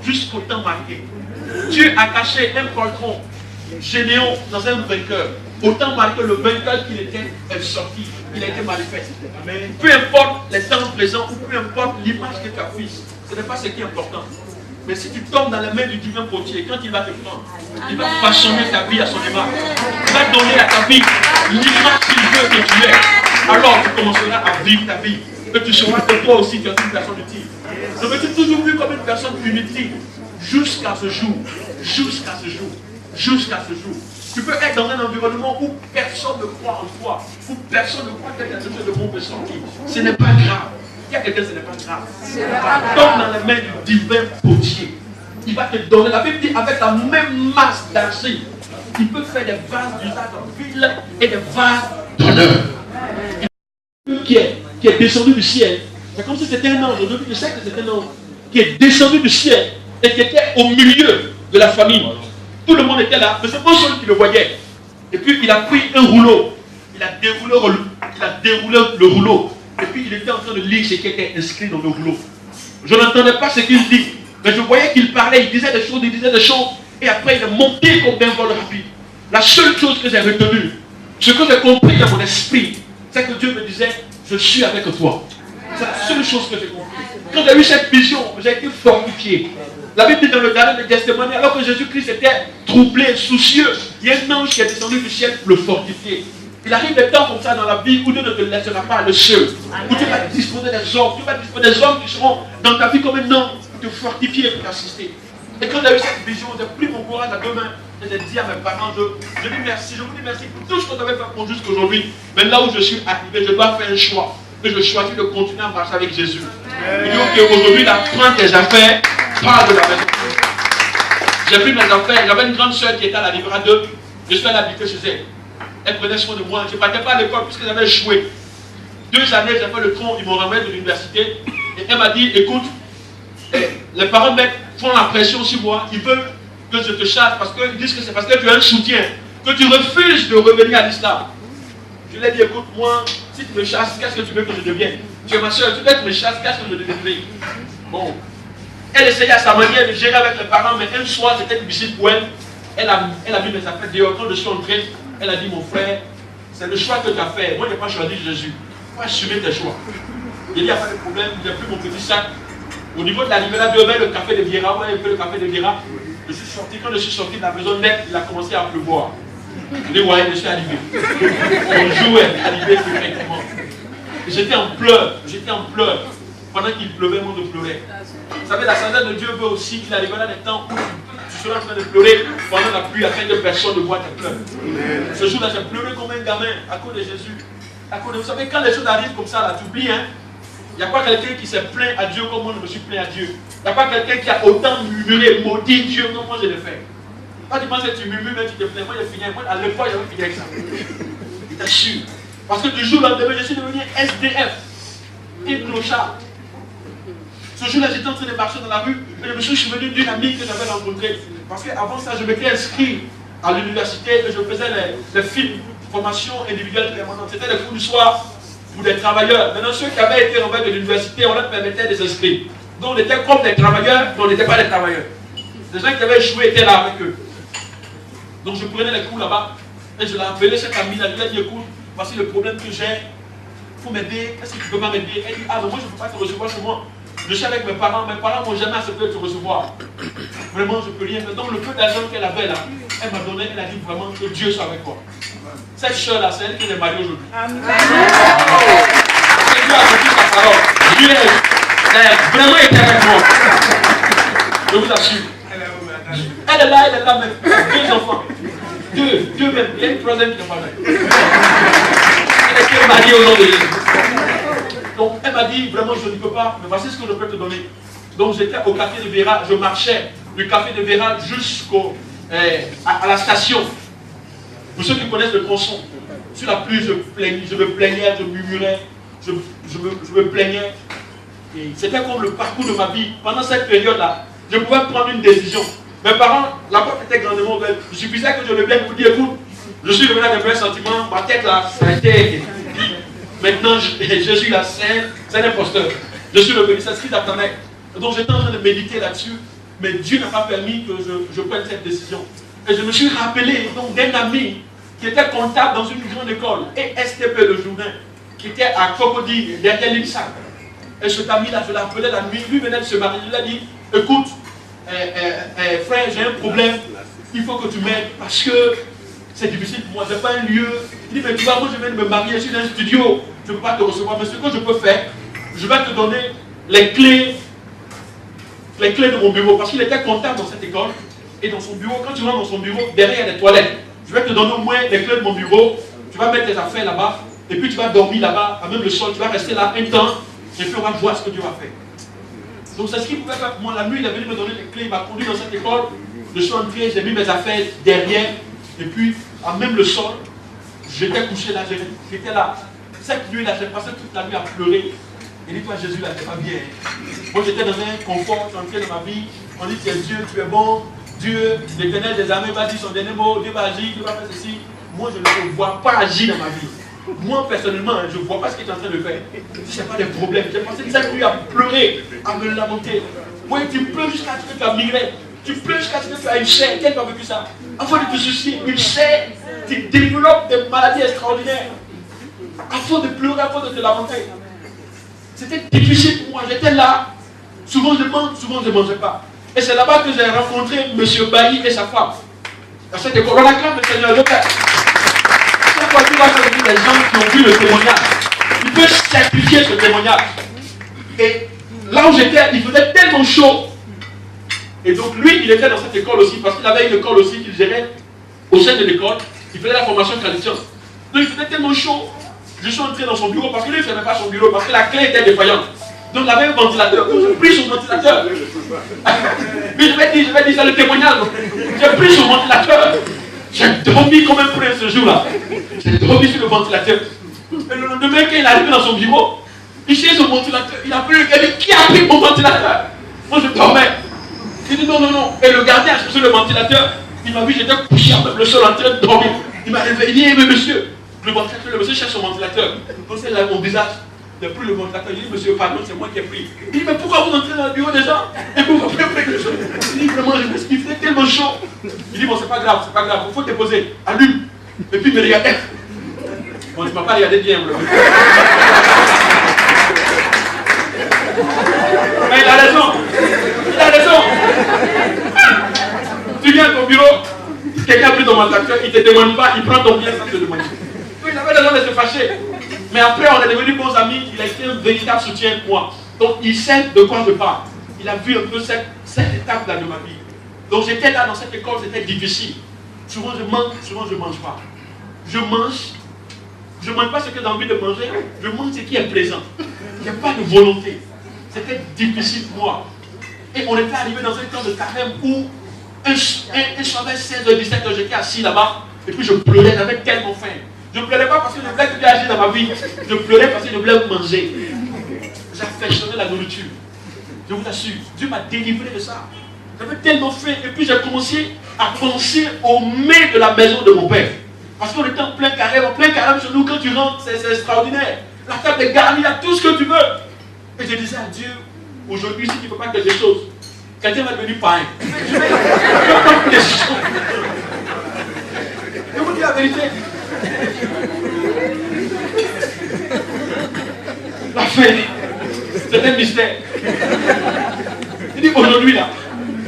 jusqu'au temps marqué. Dieu a caché un poltron Généon dans un vainqueur. Autant marqué le vainqueur qu'il était est sorti, il a été manifeste. Peu importe les temps présents ou peu importe l'image que tu affiches, ce n'est pas ce qui est important. Mais si tu tombes dans les mains du divin potier, quand il va te prendre, il va façonner ta vie à son image. Il va donner à ta vie l'image qu'il veut que tu aies. Alors tu commenceras à vivre ta vie. Que tu sauras que toi aussi tu es une personne utile. Je me suis toujours vu comme une personne inutile. Jusqu'à ce jour. Jusqu'à ce jour. Jusqu'à ce jour. Tu peux être dans un environnement où personne ne croit en toi, où personne ne croit que quelque chose de bon peut sortir. Ce n'est pas grave. Il y a quelqu'un, ce n'est pas grave. Tombe dans les mains du divin potier. Il va te donner. La Bible dit avec la même masse d'argile, il peut faire des vases d'usage en ville et des vases d'honneur. Qui est descendu du ciel. C'est comme si c'était un ange. Aujourd'hui, je sais que c'était un ange qui est descendu du ciel et qui était au milieu de la famille. Tout le monde était là, mais c'est pas celui qui le voyait. Et puis il a pris un rouleau. Il a déroulé le rouleau. Et puis il était en train de lire ce qui était inscrit dans le rouleau. Je n'entendais pas ce qu'il dit. Mais je voyais qu'il parlait, il disait des choses. Et après il est monté comme un vol rapide. La seule chose que j'ai retenue, ce que j'ai compris dans mon esprit, c'est que Dieu me disait, je suis avec toi. C'est la seule chose que j'ai compris. Quand j'ai eu cette vision, j'ai été fortifié. La Bible dit dans le jardin de Gethsémani, alors que Jésus-Christ était troublé, soucieux, il y a un ange qui est descendu du ciel pour le fortifier. Il arrive des temps comme ça dans la vie où Dieu ne te laissera pas le seul. Où tu vas disposer des hommes. Tu vas disposer des hommes qui seront dans ta vie comme un homme pour te fortifier et pour t'assister. Et quand j'ai eu cette vision, j'ai pris mon courage à deux mains et j'ai dit à mes parents, je dis merci, je vous dis merci pour tout ce que vous avez fait pour jusqu'à aujourd'hui. Mais là où je suis arrivé, je dois faire un choix. Et je choisis de continuer à marcher avec Jésus. Il dit qu'aujourd'hui, la fin des affaires parle de la maison. J'ai pris mes affaires. J'avais une grande soeur qui était à la Libra 2. Je suis allé habiter chez elle. Elle prenait soin de moi. Je ne partais pas à l'école puisque j'avais échoué. 2 années, j'ai fait le tronc. Ils m'ont ramené de l'université. Et elle m'a dit, écoute, les parents font la pression sur moi. Ils veulent que je te chasse parce qu'ils disent que c'est parce que tu as un soutien, que tu refuses de revenir à l'islam. Je lui ai dit, écoute, moi, si tu me chasses, qu'est-ce que tu veux que je devienne? Tu es ma soeur, tu veux que tu me chasses, qu'est-ce que je deviendrai? Bon. Elle essayait à sa manière de gérer avec les parents, mais un soir, c'était difficile pour elle. Elle a mis mes affaires dehors. Quand je suis entré, elle a dit, mon frère, c'est le choix que tu as fait. Moi, je n'ai pas choisi Jésus. Il faut assumer tes choix. Il n'y a pas de problème, j'ai pris mon petit sac. Au niveau de la Libéra 2, le café de Viera, ouais, le café de Viera. Je suis sorti, quand je suis sorti de la maison nette, il a commencé à pleuvoir. Je dis, ouais, je suis arrivé. On jouait, arrivé, effectivement. J'étais en pleurs. Pendant qu'il pleuvait, moi je pleurais. Vous savez, la sagesse de Dieu veut aussi qu'il arrive dans des temps où tu seras en train de pleurer pendant la pluie afin que personne ne voit tes pleurs. Ce jour-là, j'ai pleuré comme un gamin à cause de Jésus. Vous savez, quand les choses arrivent comme ça, là, tu oublies, hein. Il n'y a pas quelqu'un qui s'est plaint à Dieu comme moi je me suis plaint à Dieu. Il n'y a pas quelqu'un qui a autant murmuré, maudit Dieu comme moi je l'ai fait. Quand tu penses que tu murmures, mais tu te plains, moi j'ai fini. Moi à l'époque j'avais fini avec ça. Je t'assure. Parce que du jour au lendemain, je suis devenu SDF. Et clochard. Ce jour-là, j'étais en train de marcher dans la rue et je me suis souvenu d'une amie que j'avais rencontrée. Parce qu'avant ça, je m'étais inscrit à l'université et je faisais les films, formation individuelle permanente. C'était les cours du soir pour des travailleurs. Maintenant, ceux qui avaient été renvoyés de l'université, on leur permettait de s'inscrire. Donc, on était comme des travailleurs, mais on n'était pas des travailleurs. Les gens qui avaient échoué étaient là avec eux. Donc, je prenais les cours là-bas et je l'ai appelé cette amie-là. Je lui ai dit, écoute, voici le problème que j'ai. Il faut m'aider. Est-ce que tu peux pas m'aider? Elle dit, ah non, moi je ne peux pas te recevoir chez moi. Je suis avec mes parents m'ont jamais accepté de te recevoir. Vraiment, je ne peux rien faire. Donc, le peu d'argent qu'elle avait là, elle m'a donné, elle a dit vraiment que Dieu soit avec toi. Cette soeur-là, c'est elle qui est mariée aujourd'hui. Amen. Dieu a compris sa parole. Dieu est vraiment été avec moi. Je vous assure. Elle est là même. 2 enfants. Deux même. Il y a une troisième qui n'est pas là. Elle était mariée au nom de Jésus. Donc elle m'a dit, vraiment je ne peux pas, mais voici ce que je peux te donner. Donc j'étais au café de Vera, je marchais du café de Vera à la station. Pour ceux qui connaissent le tronçon, sur la pluie, je me plaignais, je murmurais, je me plaignais. C'était comme le parcours de ma vie. Pendant cette période-là, je pouvais prendre une décision. Mes parents, la porte était grandement ouverte. Il suffisait que je le vienne vous dire, écoute, je suis revenu avec mes sentiments, ma tête là, ça a été... Maintenant, je suis là, c'est un imposteur. Je suis revenu, c'est ce qui t'attendait. Donc j'étais en train de méditer là-dessus, mais Dieu n'a pas permis que je prenne cette décision. Et je me suis rappelé d'un ami qui était comptable dans une grande école, et STP le Jourdain, qui était à Cocody, derrière l'INSA. Et cet ami-là, je l'appelais la nuit, lui venait de se marier, il a dit, écoute, frère, j'ai un problème, il faut que tu m'aides parce que c'est difficile pour moi, je n'ai pas un lieu. Il dit, mais tu vois, moi je viens de me marier, je suis dans un studio, je ne peux pas te recevoir, mais ce que je peux faire, je vais te donner les clés de mon bureau, parce qu'il était comptable dans cette école, et dans son bureau, quand tu rentres dans son bureau, derrière il y a des toilettes. Je vais te donner au moins les clés de mon bureau, tu vas mettre tes affaires là-bas, et puis tu vas dormir là-bas, à même le sol, tu vas rester là un temps, et puis on va voir ce que Dieu va faire. Donc c'est ce qu'il pouvait faire pour moi. La nuit, il est venu me donner les clés, il m'a conduit dans cette école, je suis entré, j'ai mis mes affaires derrière, et puis, à même le sol, j'étais couché là, j'étais là. Cette nuit-là, j'ai passé toute la nuit à pleurer. Et dis-toi, Jésus, là, c'est pas bien. Moi, j'étais dans un confort, je suis entré dans ma vie. On dit, tu es Dieu, tu es bon. Dieu, l'éternel des armées, va dire son dernier mot. Dieu va agir, Dieu va faire ceci. moi je ne le vois pas agir dans ma vie. Moi personnellement, je ne vois pas ce qu'il est en train de faire. Je n'ai pas de problème. J'ai passé cette nuit à pleurer, à me lamenter. Oui, tu pleures jusqu'à ce que tu as migraine. Tu pleures jusqu'à ce que tu as une chair. Quel n'a vécu ça? Afin de te soucier, une chair, tu développes des maladies extraordinaires. Afin de pleurer, afin de te lamenter. C'était difficile pour moi. J'étais là. Souvent je mange, souvent je ne mangeais pas. Et c'est là-bas que j'ai rencontré M. Bailly et sa femme. Dans cette école, on acclame le Seigneur. Chaque fois que tu vas faire des gens qui ont vu le témoignage, tu peux certifier ce témoignage. Et là où j'étais, il faisait tellement chaud. Et donc lui, il était dans cette école aussi, parce qu'il avait une école aussi qu'il gérait au sein de l'école. Il faisait la formation tradition. Donc il faisait tellement chaud. Je suis entré dans son bureau, parce que lui, il ne fermait pas son bureau, parce que la clé était défaillante. Donc il avait un ventilateur. Donc j'ai pris son ventilateur. Mais je vais dire, c'est le témoignage. J'ai pris son ventilateur. J'ai dormi comme un prince ce jour-là. J'ai dormi sur le ventilateur. Et le lendemain, quand il est arrivé dans son bureau, il cherche son ventilateur. Il a pris le gardien. Qui a pris mon ventilateur? Moi je dormais. Il dit non, non, non. Et le gardien a cherché le ventilateur. Il m'a vu, j'étais couché avec le sol en train de dormir. Il m'a réveillé, mais monsieur. Le monsieur cherche son ventilateur. Donc c'est là mon visage. Il n'a plus le ventilateur. Il dit, monsieur, pardon, c'est moi qui ai pris. Il dit, mais pourquoi vous entrez dans le bureau des gens et vous vous prenez quelque chose? Il dit, vraiment, je m'excuse, il faisait tellement chaud. Il dit, bon, c'est pas grave, il faut déposer. Allume. Et puis il me regardait. Bon, tu ne m'as pas regardé bien, mais il a raison. Il a raison. Tu viens à ton bureau, quelqu'un a pris ton ventilateur, il ne te demande pas, il prend ton bien sans te demander. Il avait raison de se fâcher. Mais après, on est devenus bons amis. Il a été un véritable soutien pour moi. Donc, il sait de quoi je parle. Il a vu un peu cette étape-là de ma vie. Donc, j'étais là dans cette école, c'était difficile. Souvent, je mange, souvent, je ne mange pas. Je ne mange pas ce que j'ai envie de manger. Je mange ce qui est plaisant. Il n'y a pas de volonté. C'était difficile pour moi. Et on était arrivé dans un temps de carême où un soir vers 16h, 17h, j'étais assis là-bas. Et puis, je pleurais, j'avais tellement faim. Je ne pleurais pas parce que je voulais que Dieu agisse dans ma vie. Je pleurais parce que je voulais manger. J'affectionnais la nourriture. Je vous assure, Dieu m'a délivré de ça. J'avais tellement faim. Et puis j'ai commencé à penser au mets de la maison de mon père. Parce qu'on était en plein carême chez nous. Quand tu rentres, c'est extraordinaire. La table est garnie, il y a tout ce que tu veux. Et je disais à Dieu, aujourd'hui, si tu ne fais pas quelque chose, quelqu'un va devenir païen. Je vais prendre des choses. Je vous dis la vérité. La fin, c'est un mystère. Il dit aujourd'hui là,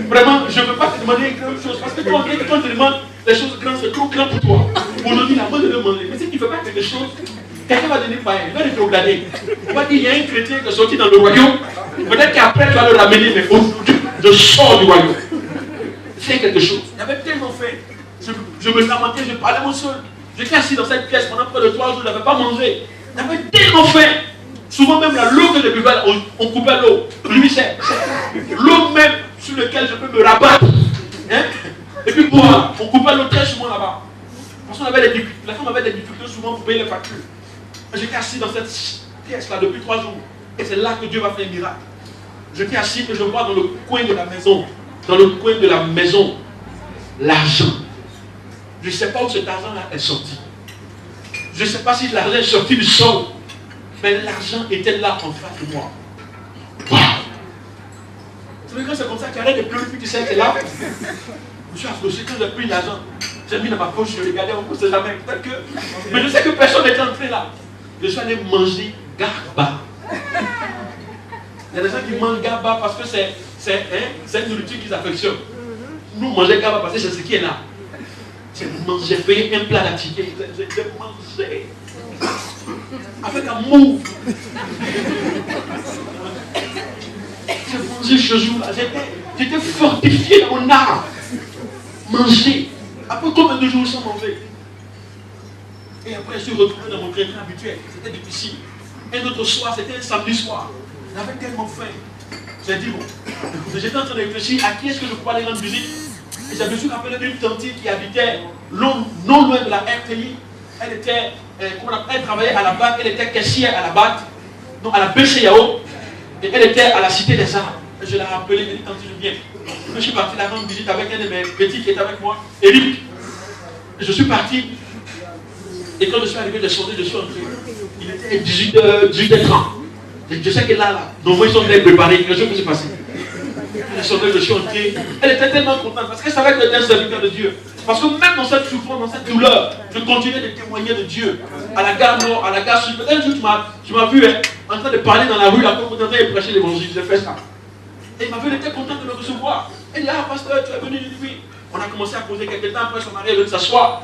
vraiment, je ne peux pas te demander une grande chose. Parce que quand on te demande des choses grandes, c'est trop grand pour toi. Aujourd'hui là, moi je vais demander. Mais si tu ne fais pas quelque chose, quelqu'un va devenir païen, il va rétrograder. On va dire, il y a un chrétien qui est sorti dans le royaume. Peut-être qu'après tu vas le ramener, mais aujourd'hui, je sors du royaume. Fais quelque chose. Il y avait tellement fait. Je me lamentais, je parlais mon seul. J'étais assis dans cette pièce pendant près de 3 jours, je n'avais pas mangé. J'avais tellement faim. Souvent même l'eau que je buvais, on coupait l'eau. Lui, c'est l'eau même sur laquelle je peux me rabattre. Hein? Et puis boire, on coupait l'eau très souvent là-bas. Parce qu'on avait des difficultés, la femme avait des difficultés souvent pour payer les factures. J'étais assis dans cette pièce-là depuis 3 jours. Et c'est là que Dieu va faire un miracle. J'étais assis et je vois dans le coin de la maison, l'argent. Je ne sais pas où cet argent-là est sorti. Je ne sais pas si l'argent est sorti du sol. Mais l'argent était là en face de moi. Waouh! Vous savez quand c'est comme ça qu'il arrête de pleurer puis tu sais que c'est là. Je suis approché quand j'ai pris l'argent. J'ai mis dans ma poche, je regardais, on ne sait jamais. Peut-être que... Mais je sais que personne n'est entré là. Je suis allé manger garba. Il y a des gens qui mangent garba parce que c'est une nourriture qu'ils affectionnent. Nous mangeons garba parce que c'est ce qui est là. J'ai payé un plat à ticket. J'ai mangé. Avec amour. J'ai mangé ce jour-là. J'étais fortifié dans mon âme. Manger. Après combien de jours sans manger? Et après je suis retrouvé dans mon train habituel. C'était difficile. Un autre soir, c'était un samedi soir. J'avais tellement faim. J'ai dit bon. J'étais en train de réfléchir à qui est-ce que je pourrais aller rendre visite. Et je me suis rappelé d'une tante qui habitait non loin de la RTI. Elle travaillait à la BAC, elle était caissière à la BAC, donc à la BCAO, et elle était à la Cité des Arts. Je l'ai rappelé, elle dit, tante, je viens. Je suis parti la rendre visite avec un de mes petits qui était avec moi, Eric. Je suis parti, Et quand je suis arrivé, j'ai sonné, je suis entré. Il était 18h30. Je sais que là, donc moi, ils sont bien préparés. Quelque chose qui s'est passé. J'ai sonné, je suis entré. Elle était tellement contente parce qu'elle savait que j'étais un serviteur de Dieu. Parce que même dans cette souffrance, dans cette douleur, je continuais de témoigner de Dieu. À la gare nord, à la gare sud. Peut-être un jour, tu m'as vu en train de parler dans la rue, là, comme vous entendez prêcher l'évangile. J'ai fait ça. Et il m'avait été content de me recevoir. Elle dit, ah, pasteur, tu es venu, je dis oui. On a commencé à causer quelques temps après, son mari est venu s'asseoir.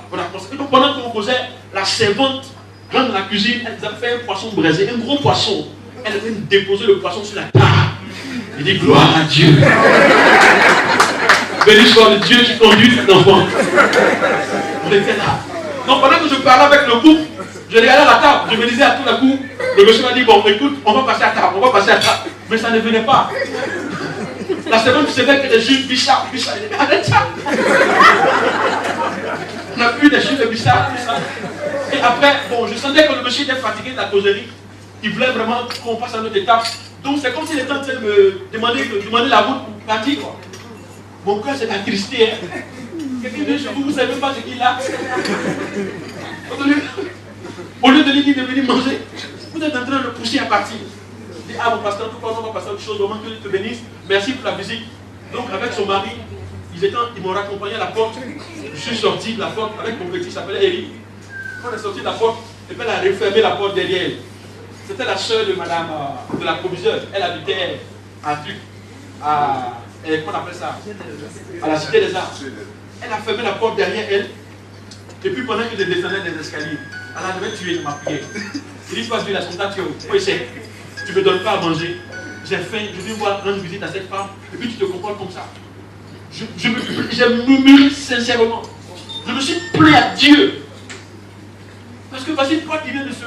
Et donc pendant qu'on causait, la servante rentre dans la cuisine, elle nous a fait un poisson braisé, un gros poisson. Elle avait déposé le poisson sur la table. Il dit, gloire à Dieu. Béni soit le Dieu qui conduit cet enfant. On était là. Donc pendant que je parlais avec le couple, je regardais à la table, je me disais à tout d'un coup, le monsieur m'a dit, bon écoute, on va passer à table, on va passer à table. Mais ça ne venait pas. La servante savait que les juifs Bichard, il dit, mais arrête ça. On a vu des juifs de Bichard. Et après, bon, je sentais que le monsieur était fatigué de la causerie. Il voulait vraiment qu'on passe à notre étape. Donc c'est comme s'il était en train de me demander la route pour partir, quoi. Mon cœur s'est attristé. Hein. Quelqu'un vient chez vous, vous ne savez pas ce qu'il a. Au lieu de lui dire de venir manger, vous êtes en train de le pousser à partir. Il dit, ah mon pasteur, tout le monde va passer à autre chose, vraiment que Dieu te bénisse. Merci pour la visite. Donc avec son mari, ils m'ont raccompagné à la porte. Je suis sorti de la porte avec mon petit qui s'appelait Eric. On est sorti de la porte et puis elle a refermé la porte derrière elle. C'était la soeur de madame, de la proviseuse. Elle habitait à truc, comment on appelle ça? À la Cité des Arts. Elle a fermé la porte derrière elle. Et puis pendant que je descendais des escaliers, elle devait tuer ma prière. Il dit, toi, tu es la sondature. Oui, c'est. Tu ne me donnes pas à manger. J'ai faim, je viens voir rendre visite à cette femme. Et puis tu te comportes comme ça. J'ai murmuré sincèrement. Je me suis plaint à Dieu. Parce que voici une porte qui vient de se.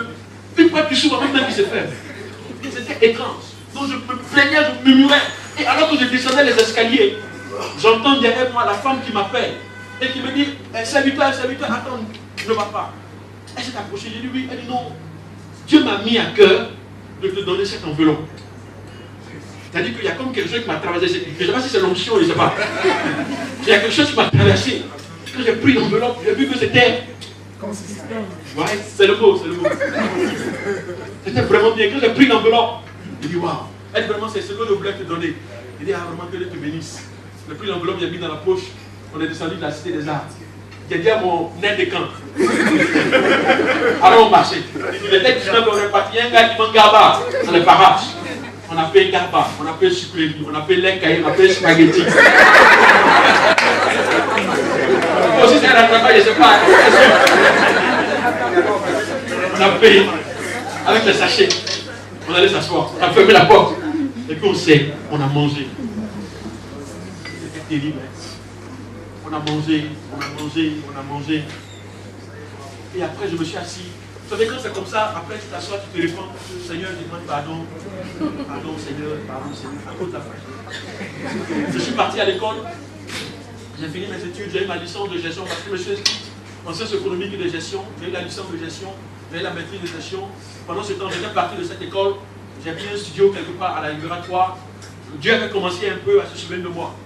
Une porte qui s'ouvre en même temps qui se ferme. C'était étrange. Donc je me plaignais, je murmurais. Et alors que je descendais les escaliers, j'entends derrière moi la femme qui m'appelle et qui me dit, serviteur, attends, ne va pas. Elle s'est approchée, j'ai dit oui, elle dit non. Dieu m'a mis à cœur de te donner cette enveloppe. C'est-à-dire qu'il y a comme quelque chose qui m'a traversé. Je ne sais pas si c'est l'onction, je ne sais pas. Il y a quelque chose qui m'a traversé. Quand j'ai pris l'enveloppe, j'ai vu que c'était... Ouais, c'est le mot, C'était vraiment bien. Quand j'ai pris l'enveloppe, j'ai dit waouh. Elle dit vraiment, c'est ce que je voulais te donner. Il dit, ah vraiment, que Dieu te bénisse. J'ai pris l'enveloppe, j'ai mis dans la poche. On est descendu de la Cité des Arts. J'ai dit à mon aide de camp. Alors on marchait. Il était 19, on est parti. Il y a un gars qui manque garba dans les parages. On appelle garba, on appelle sucrerie, on appelle lenkaï, on appelle spaghetti. Aussi c'est un rattrapage, je ne sais pas. On a payé avec les sachets. On allait s'asseoir, on a fermé la porte. Et puis on a mangé. C'était terrible. On a mangé. Et après je me suis assis. Vous savez, quand c'est comme ça, après tu t'assois, tu te réponds, Seigneur, je demande pardon. Pardon Seigneur, à cause de la faim. Je suis parti à l'école. J'ai fini mes études, j'ai eu ma licence de gestion parce que je me suis inscrit en sciences économiques et de gestion. J'ai eu la licence de gestion, j'ai eu la maîtrise de gestion. Pendant ce temps, j'étais parti de cette école. J'ai mis un studio quelque part à la Libératoire. Dieu avait commencé un peu à se souvenir de moi.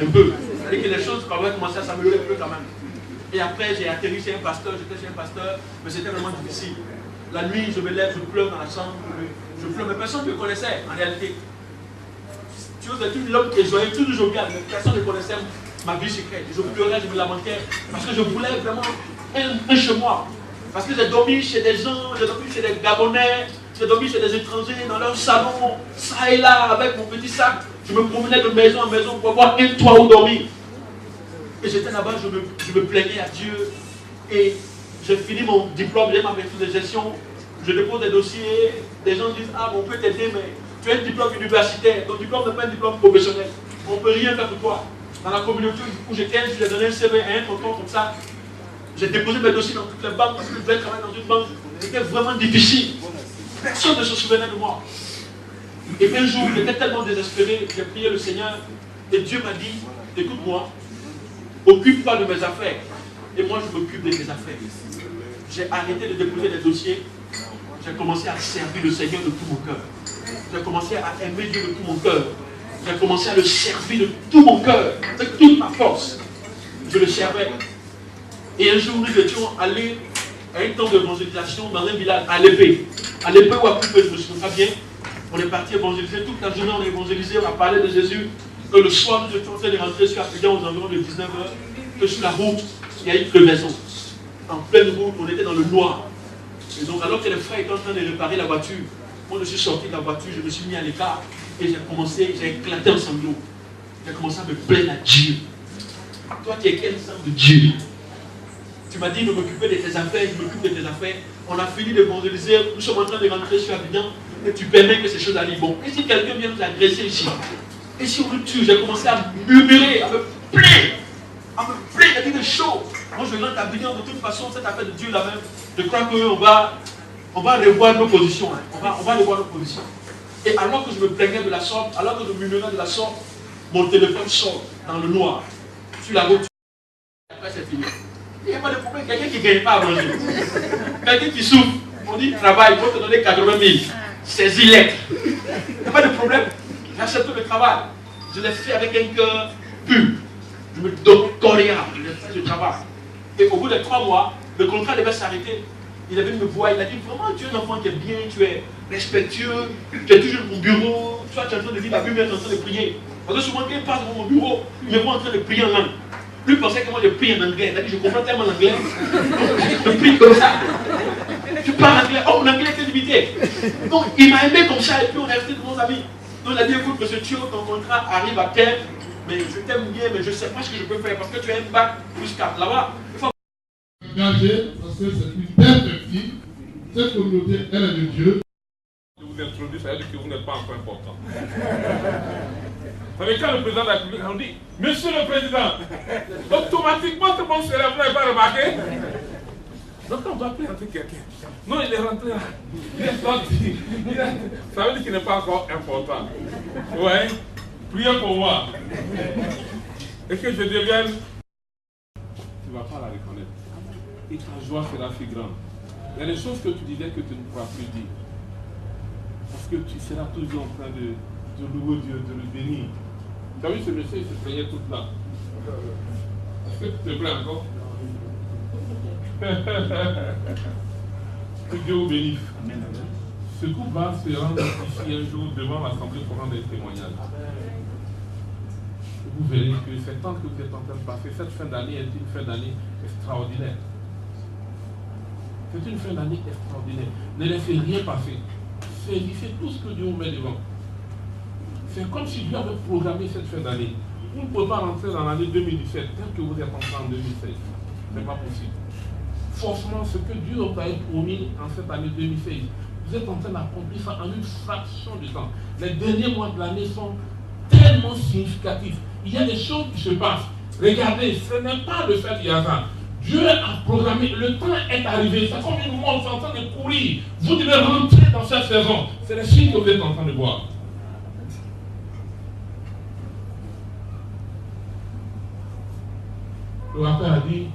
Un peu. Et que les choses avaient commencé à s'améliorer un peu quand même. Et après, j'ai atterri chez un pasteur, j'étais chez un pasteur, mais c'était vraiment difficile. La nuit, je me lève, je pleure dans la chambre, je pleure, mais personne ne me connaissait en réalité. Tu vois, c'est l'homme qui est joyeux, toujours jovial, mais personne ne connaissait ma vie secrète. Je pleurais, je me lamentais, parce que je voulais vraiment un chez moi. Parce que j'ai dormi chez des gens, j'ai dormi chez des Gabonais, j'ai dormi chez des étrangers, dans leur salon, ça et là, avec mon petit sac. Je me promenais de maison en maison pour avoir un toit où dormir. Et j'étais là-bas, je me plaignais à Dieu. Et j'ai fini mon diplôme, j'ai ma maîtrise de gestion. Je dépose des dossiers, des gens disent, ah, on peut t'aider, mais tu as un diplôme universitaire. Ton diplôme n'est pas un diplôme professionnel. On ne peut rien faire pour toi. Dans la communauté où j'étais, je lui ai donné un CV à un tonton comme ça. J'ai déposé mes dossiers dans toutes les banques parce que je voulais travailler dans une banque. C'était vraiment difficile. Personne ne se souvenait de moi. Et un jour, j'étais tellement désespéré, j'ai prié le Seigneur. Et Dieu m'a dit, écoute-moi, occupe-toi de mes affaires. Et moi, je m'occupe de tes affaires. J'ai arrêté de déposer des dossiers. J'ai commencé à servir le Seigneur de tout mon cœur. J'ai commencé à aimer Dieu de tout mon cœur. J'ai commencé à le servir de tout mon cœur, de toute ma force. Je le servais. Et un jour, nous étions allés à un temps d'évangélisation dans un village, à l'épée. À l'épée ou à Coupé, je me souviens pas bien. On est parti évangéliser. Toute la journée, on a évangélisé, on a parlé de Jésus. Que le soir, nous étions en train de rentrer sur Abidjan aux environs de 19h. Que sur la route, il y a une crevaison. En pleine route, on était dans le noir. Et donc, alors que les frères étaient en train de réparer la voiture, moi, je suis sorti de la voiture, je me suis mis à l'écart et j'ai éclaté en sanglots. J'ai commencé à me plaindre à Dieu. Toi, tu es quel sang de Dieu? Tu m'as dit de m'occuper de tes affaires, je m'occupe de tes affaires. On a fini d'évangéliser, nous sommes en train de rentrer sur Abidjan et tu permets que ces choses arrivent. Bon, et si quelqu'un vient nous agresser ici? Et si on le tue? J'ai commencé à murmurer, à me plaindre. À me plaindre, à dire des choses. Moi, je rentre à Abidjan, de toute façon, cette affaire de Dieu là-même, je crois qu'on va revoir nos positions. Hein. On va revoir nos positions. Et alors que je me plaignais de la sorte, alors que je murmurais de la sorte, mon téléphone sort dans le noir, sur la route. Après, c'est fini. Il n'y a pas de problème. Quelqu'un qui ne gagne pas à manger. Quelqu'un qui souffre. On dit travail, il faut te donner 80 000. Saisis-les. Il n'y a pas de problème. J'accepte le travail. Je l'ai fait avec un cœur pur. Je me donne coréen. Je fais le travail. Et au bout de 3 mois, le contrat devait s'arrêter. Il avait me voir, il a dit vraiment tu es un enfant qui est bien, tu es respectueux, tu es toujours dans mon bureau, tu es en train de lire la Bible, tu es en train de prier. Parce que souvent quand il passe dans mon bureau, il me voit en train de prier en langue. Lui pensait que moi je prie en anglais, il a dit je comprends tellement l'anglais, je prie comme ça. Tu parles anglais, oh mon anglais était limité. Donc il m'a aimé comme ça et puis on est resté de bons amis. Donc il a dit écoute monsieur Thio, ton contrat arrive à terme, mais je t'aime bien, mais je ne sais pas ce que je peux faire parce que tu as un bac plus 4 là-bas. Engagé parce que c'est une belle fille. Cette communauté, elle est de Dieu. Je vous introduis, ça veut dire que vous n'êtes pas encore important. Vous savez, quand le président de la République, on dit Monsieur le Président, automatiquement tout le monde se lève, vous n'avez pas remarqué? Donc on doit appeler quelqu'un. Non, il est rentré là. Il est sorti. Ça veut dire qu'il n'est pas encore important. Ouais. Priez pour moi. Et que je devienne. Tu ne vas pas la reconnaître. Et ta joie sera si grande. Il y a des choses que tu disais que tu ne pourras plus dire. Parce que tu seras toujours en train de louer Dieu, de le bénir. Tu as vu ce monsieur, il se plaignait tout là. Est-ce que tu te plains encore? Que Dieu vous bénisse. Ce groupe va se rendre ici un jour devant l'Assemblée pour rendre des témoignages. Vous verrez que ce temps que vous êtes en train de passer, cette fin d'année est une fin d'année extraordinaire. C'est une fin d'année extraordinaire. Ne laissez rien passer. Saisissez tout ce que Dieu vous met devant. C'est comme si Dieu avait programmé cette fin d'année. Vous ne pouvez pas rentrer dans l'année 2017 tel que vous êtes entré en 2016. Ce n'est pas possible. Forcément, ce que Dieu vous avait promis en cette année 2016, vous êtes en train d'accomplir ça en une fraction de temps. Les derniers mois de l'année sont tellement significatifs. Il y a des choses qui se passent. Regardez, ce n'est pas le fait du hasard. Dieu a programmé, le temps est arrivé, c'est comme une montre en train de courir. Vous devez rentrer dans cette saison. C'est le signe que vous êtes en train de voir. Le rappeur a dit,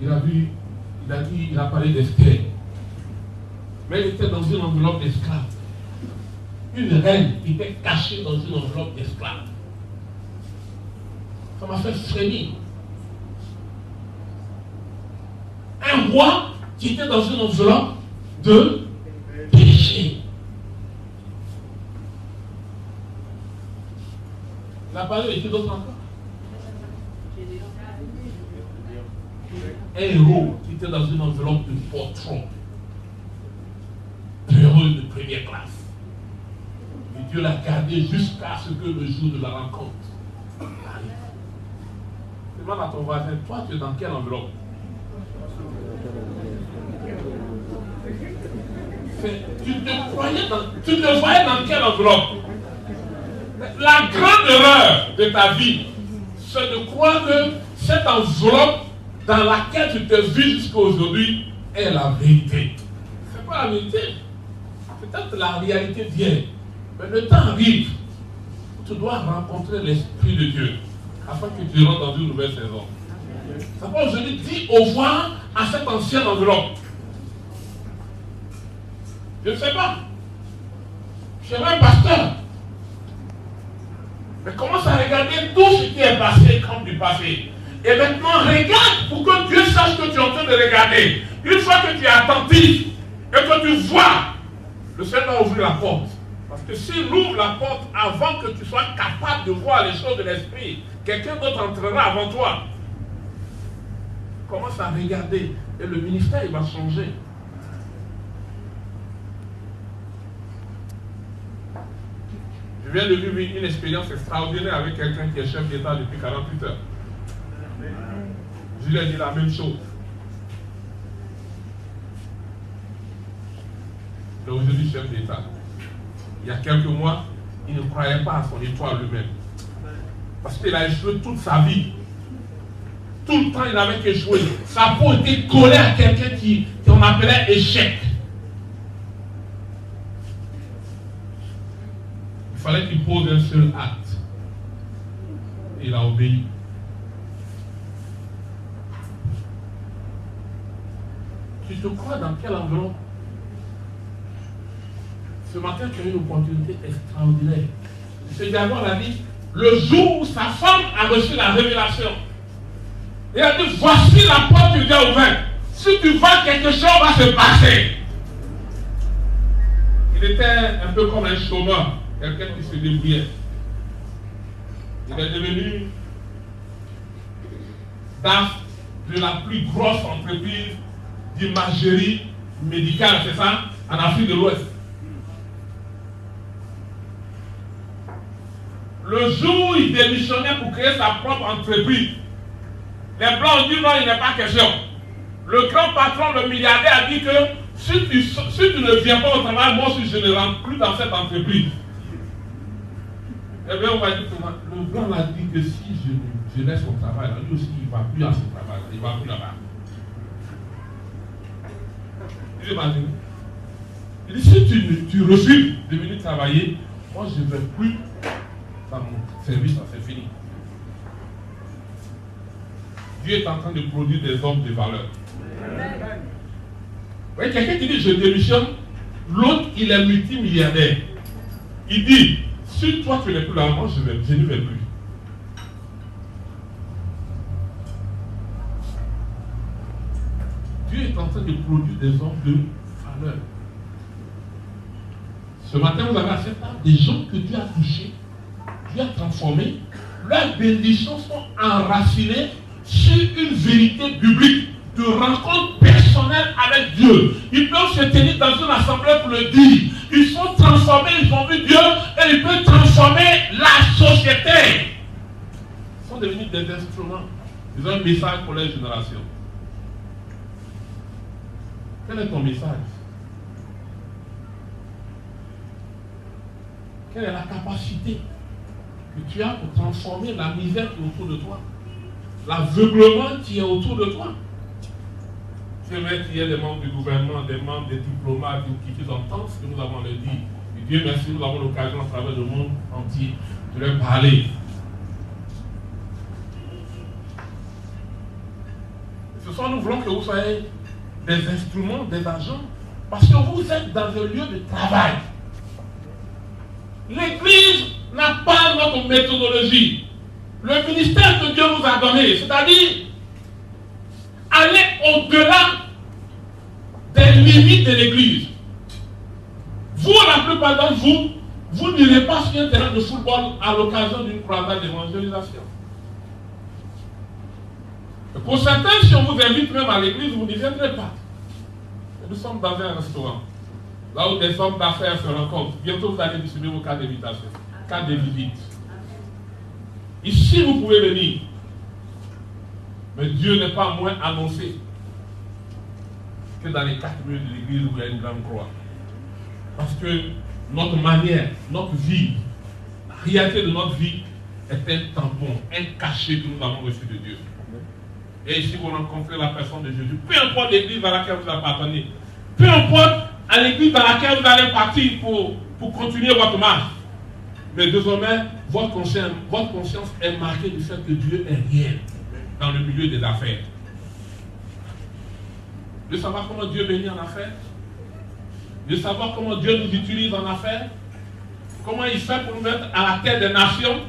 il a parlé d'Esther. Mais il était dans une enveloppe d'esclaves. Une reine qui était cachée dans une enveloppe d'esclaves. Ça m'a fait frémir. Un roi qui était dans une enveloppe de péché. La parole était d'autre encore. Un héros qui était dans une enveloppe de fortune. Heureux de première classe. Et Dieu l'a gardé jusqu'à ce que le jour de la rencontre arrive. Demande à ton voisin, toi tu es dans quelle enveloppe? Tu te voyais dans quelle enveloppe? La grande erreur de ta vie, c'est de croire que cette enveloppe dans laquelle tu te vis jusqu'à aujourd'hui est la vérité. Ce n'est pas la vérité. Peut-être la réalité vient. Mais le temps arrive où tu dois rencontrer l'Esprit de Dieu afin que tu rentres dans une nouvelle saison. Ça va aujourd'hui dire au revoir à cette ancienne enveloppe. Je ne sais pas. Je suis un pasteur. Mais commence à regarder tout ce qui est passé comme du passé. Et maintenant, regarde pour que Dieu sache que tu es en train de regarder. Une fois que tu es attentif et que tu vois, le Seigneur va ouvrir la porte. Parce que s'il ouvre la porte avant que tu sois capable de voir les choses de l'esprit, quelqu'un d'autre entrera avant toi. Commence à regarder et le ministère il va changer. Je viens de vivre une expérience extraordinaire avec quelqu'un qui est chef d'État depuis 48 heures. Je lui ai dit la même chose. Il est aujourd'hui chef d'État. Il y a quelques mois, il ne croyait pas à son étoile lui-même. Parce qu'il a échoué toute sa vie. Tout le temps, il n'avait qu'échoué. Sa peau était collée à quelqu'un qu'on appelait échec. Il fallait qu'il pose un seul acte. Et il a obéi. Tu te crois dans quel enveloppe? Ce matin, tu as eu une opportunité extraordinaire. Ce diable a dit, le jour où sa femme a reçu la révélation, il a dit, voici la porte que Dieu a ouverte. Si tu vas, quelque chose va se passer. Il était un peu comme un chômeur, quelqu'un qui se débrouillait. Il est devenu DAF de la plus grosse entreprise d'imagerie médicale, c'est ça, en Afrique de l'Ouest. Le jour où il démissionnait pour créer sa propre entreprise, les Blancs ont dit non, il n'est pas question. Le grand patron, le milliardaire, a dit que si tu ne viens pas au travail, moi aussi je ne rentre plus dans cette entreprise. Eh bien, on va dire que le grand a dit que si je laisse son travail, lui aussi il ne va plus à son travail, il ne va plus là-bas. Il dit si tu refuses de venir travailler, moi je ne vais plus dans mon service, ça c'est fini. Dieu est en train de produire des hommes de valeur. Vous voyez, quelqu'un qui dit je démissionne, l'autre il est multimilliardaire. Il dit, si toi tu n'es plus là, moi je ne vais plus. Dieu est en train de produire des hommes de valeur. Ce matin, vous avez à cette table des gens que Dieu a touchés, Dieu a transformés, leurs bénédictions sont enracinées sur une vérité biblique de rencontre personnelle avec Dieu. Ils peuvent se tenir dans une assemblée pour le dire. Ils sont transformés, ils ont vu Dieu et ils peuvent transformer la société. Ils sont devenus des instruments. Ils ont un message pour les générations. Quel est ton message? Quelle est la capacité que tu as pour transformer la misère qui est autour de toi? L'aveuglement qui est autour de toi? C'est vrai qu'il y a des membres du gouvernement, des membres des diplomates qui entendent ce que nous avons à leur dire. Et Dieu merci, nous avons l'occasion à travers le monde entier de leur parler. Ce soir, nous voulons que vous soyez des instruments, des agents, parce que vous êtes dans un lieu de travail. L'Église n'a pas notre méthodologie. Le ministère que Dieu nous a donné, c'est-à-dire aller au-delà des limites de l'Église. Vous, la plupart d'entre vous, vous n'irez pas sur un terrain de football à l'occasion d'une croisade d'évangélisation. Pour certains, si on vous invite même à l'église, vous n'y viendrez pas. Nous sommes dans un restaurant, là où des hommes d'affaires se rencontrent. Bientôt, vous allez distribuer vos cartes d'invitation, cartes de visite. Ici, vous pouvez venir. Mais Dieu n'est pas moins annoncé que dans les 4 murs de l'église où il y a une grande croix. Parce que notre manière, notre vie, la réalité de notre vie est un tampon, un cachet que nous avons reçu de Dieu. Et ici, vous rencontrez la personne de Jésus. Peu importe l'église dans laquelle vous appartenez, peu importe à l'église dans laquelle vous allez partir pour continuer votre marche. Mais désormais, votre conscience est marquée du fait que Dieu est réel dans le milieu des affaires. De savoir comment Dieu bénit en affaires, de savoir comment Dieu nous utilise en affaires, comment il fait pour nous mettre à la tête des nations,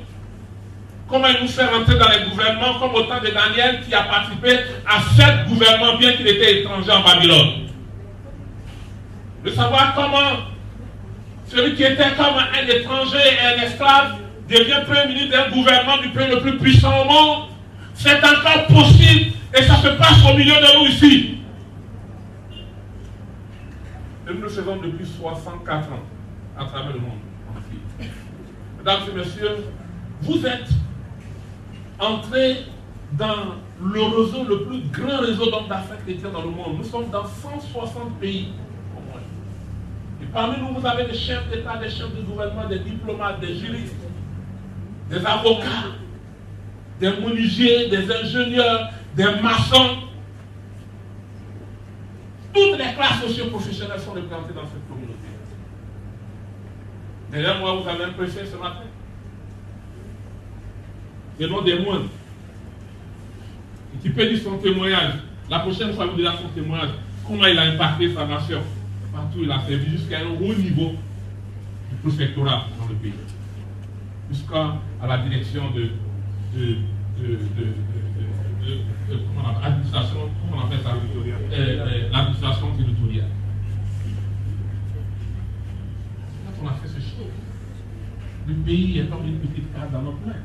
comment il nous fait rentrer dans les gouvernements, comme au temps de Daniel qui a participé à 7 gouvernements bien qu'il était étranger en Babylone. De savoir comment celui qui était comme un étranger et un esclave devient premier ministre d'un gouvernement du pays le plus puissant au monde. C'est encore possible et ça se passe au milieu de nous ici. Et nous le faisons depuis 64 ans à travers le monde. Mesdames et messieurs, vous êtes entrés dans le réseau, le plus grand réseau d'hommes d'affaires chrétiens dans le monde. Nous sommes dans 160 pays au moins. Et parmi nous, vous avez des chefs d'État, des chefs de gouvernement, des diplomates, des juristes, des avocats, des menuisiers, des ingénieurs, des maçons. Toutes les classes socio-professionnelles sont représentées dans cette communauté. Derrière moi, vous avez un préfet ce matin. Le nom des moines. Et qui peut dire son témoignage. La prochaine fois, vous direz son témoignage. Comment il a impacté sa nation. Partout, il a servi jusqu'à un haut niveau du préfectorat dans le pays. Jusqu'à la direction de l'administration, comment on appelle ça, l'administration territoriale. Quand on a fait ce choix, le pays est comme une petite case dans notre main.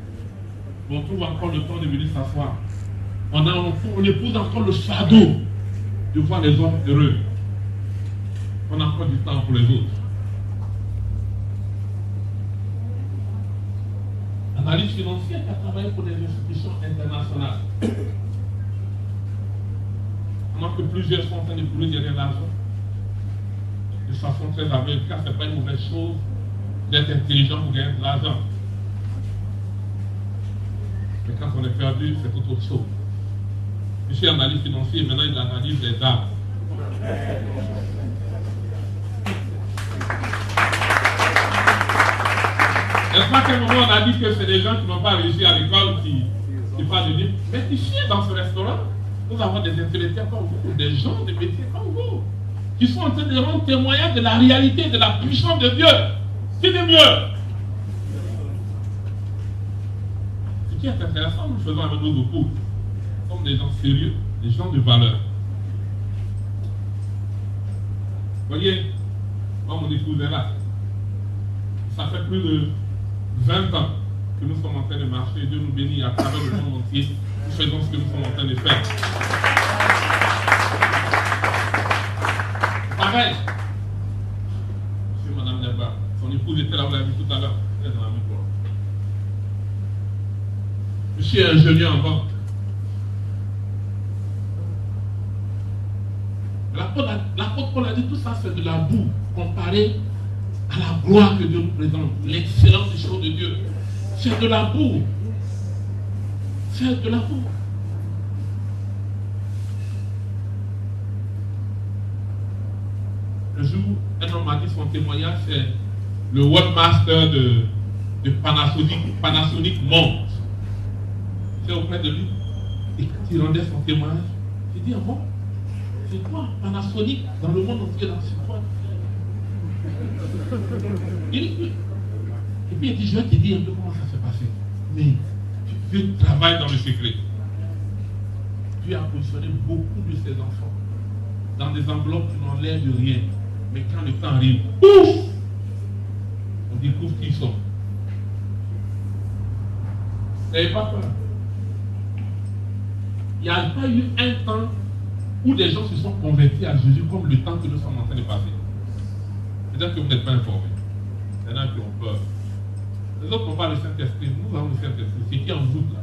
On trouve encore le temps de venir s'asseoir. On épouse encore le fardeau de voir les hommes heureux. On a encore du temps pour les autres. Analyse financière qui a travaillé pour des institutions internationales. Pendant que plusieurs sont en train de courir derrière l'argent, de façon très aveugle, car ce n'est pas une mauvaise chose d'être intelligent pour gagner de l'argent. Mais quand on est perdu, c'est tout autre chose. Je suis analyste financier, maintenant il analyse les arbres. N'est-ce pas qu'à un moment on a dit que c'est des gens qui n'ont pas réussi à l'école qui parlent de livres? Mais ici, dans ce restaurant, nous avons des intellectuels comme vous, des gens de métier comme vous, qui sont en train de rendre témoignage de la réalité, de la puissance de Dieu. C'est de mieux. Ce qui est intéressant, nous le faisons avec nos locaux. Nous sommes des gens sérieux, des gens de valeur. Vous voyez, moi mon épouse est là. Ça fait plus de 20 ans que nous sommes en train de marcher. Dieu nous bénit à travers le monde entier. Nous faisons ce que nous sommes en train de faire. Pareil. Monsieur Madame Neba, son épouse était là, vous l'avez vu tout à l'heure. Elle est dans la même voie. Je suis ingénieur en banque. L'apôtre Paul a dit tout ça, c'est de la boue comparé à la gloire que Dieu nous présente, l'excellence des choses de Dieu. C'est de la boue. C'est de la boue. Un jour, un homme m'a dit son témoignage, c'est le webmaster de Panasonic monte. C'est auprès de lui. Et quand il rendait son témoignage, il dit, ah bon, c'est quoi Panasonic dans le monde entier, c'est quoi? Et puis il dit, je vais te dire un peu comment ça s'est passé. Mais Dieu travaille dans le secret. Dieu a positionné beaucoup de ses enfants dans des enveloppes qui n'ont l'air de rien. Mais quand le temps arrive, ouf, on découvre qui ils sont. N'ayez pas peur. Il n'y a pas eu un temps où des gens se sont convertis à Jésus comme le temps que nous sommes en train de passer. C'est-à-dire que vous n'êtes pas informés. Il y en a qui ont peur. Les autres n'ont pas le Saint-Esprit. Nous avons le Saint-Esprit. C'est qui en vous là?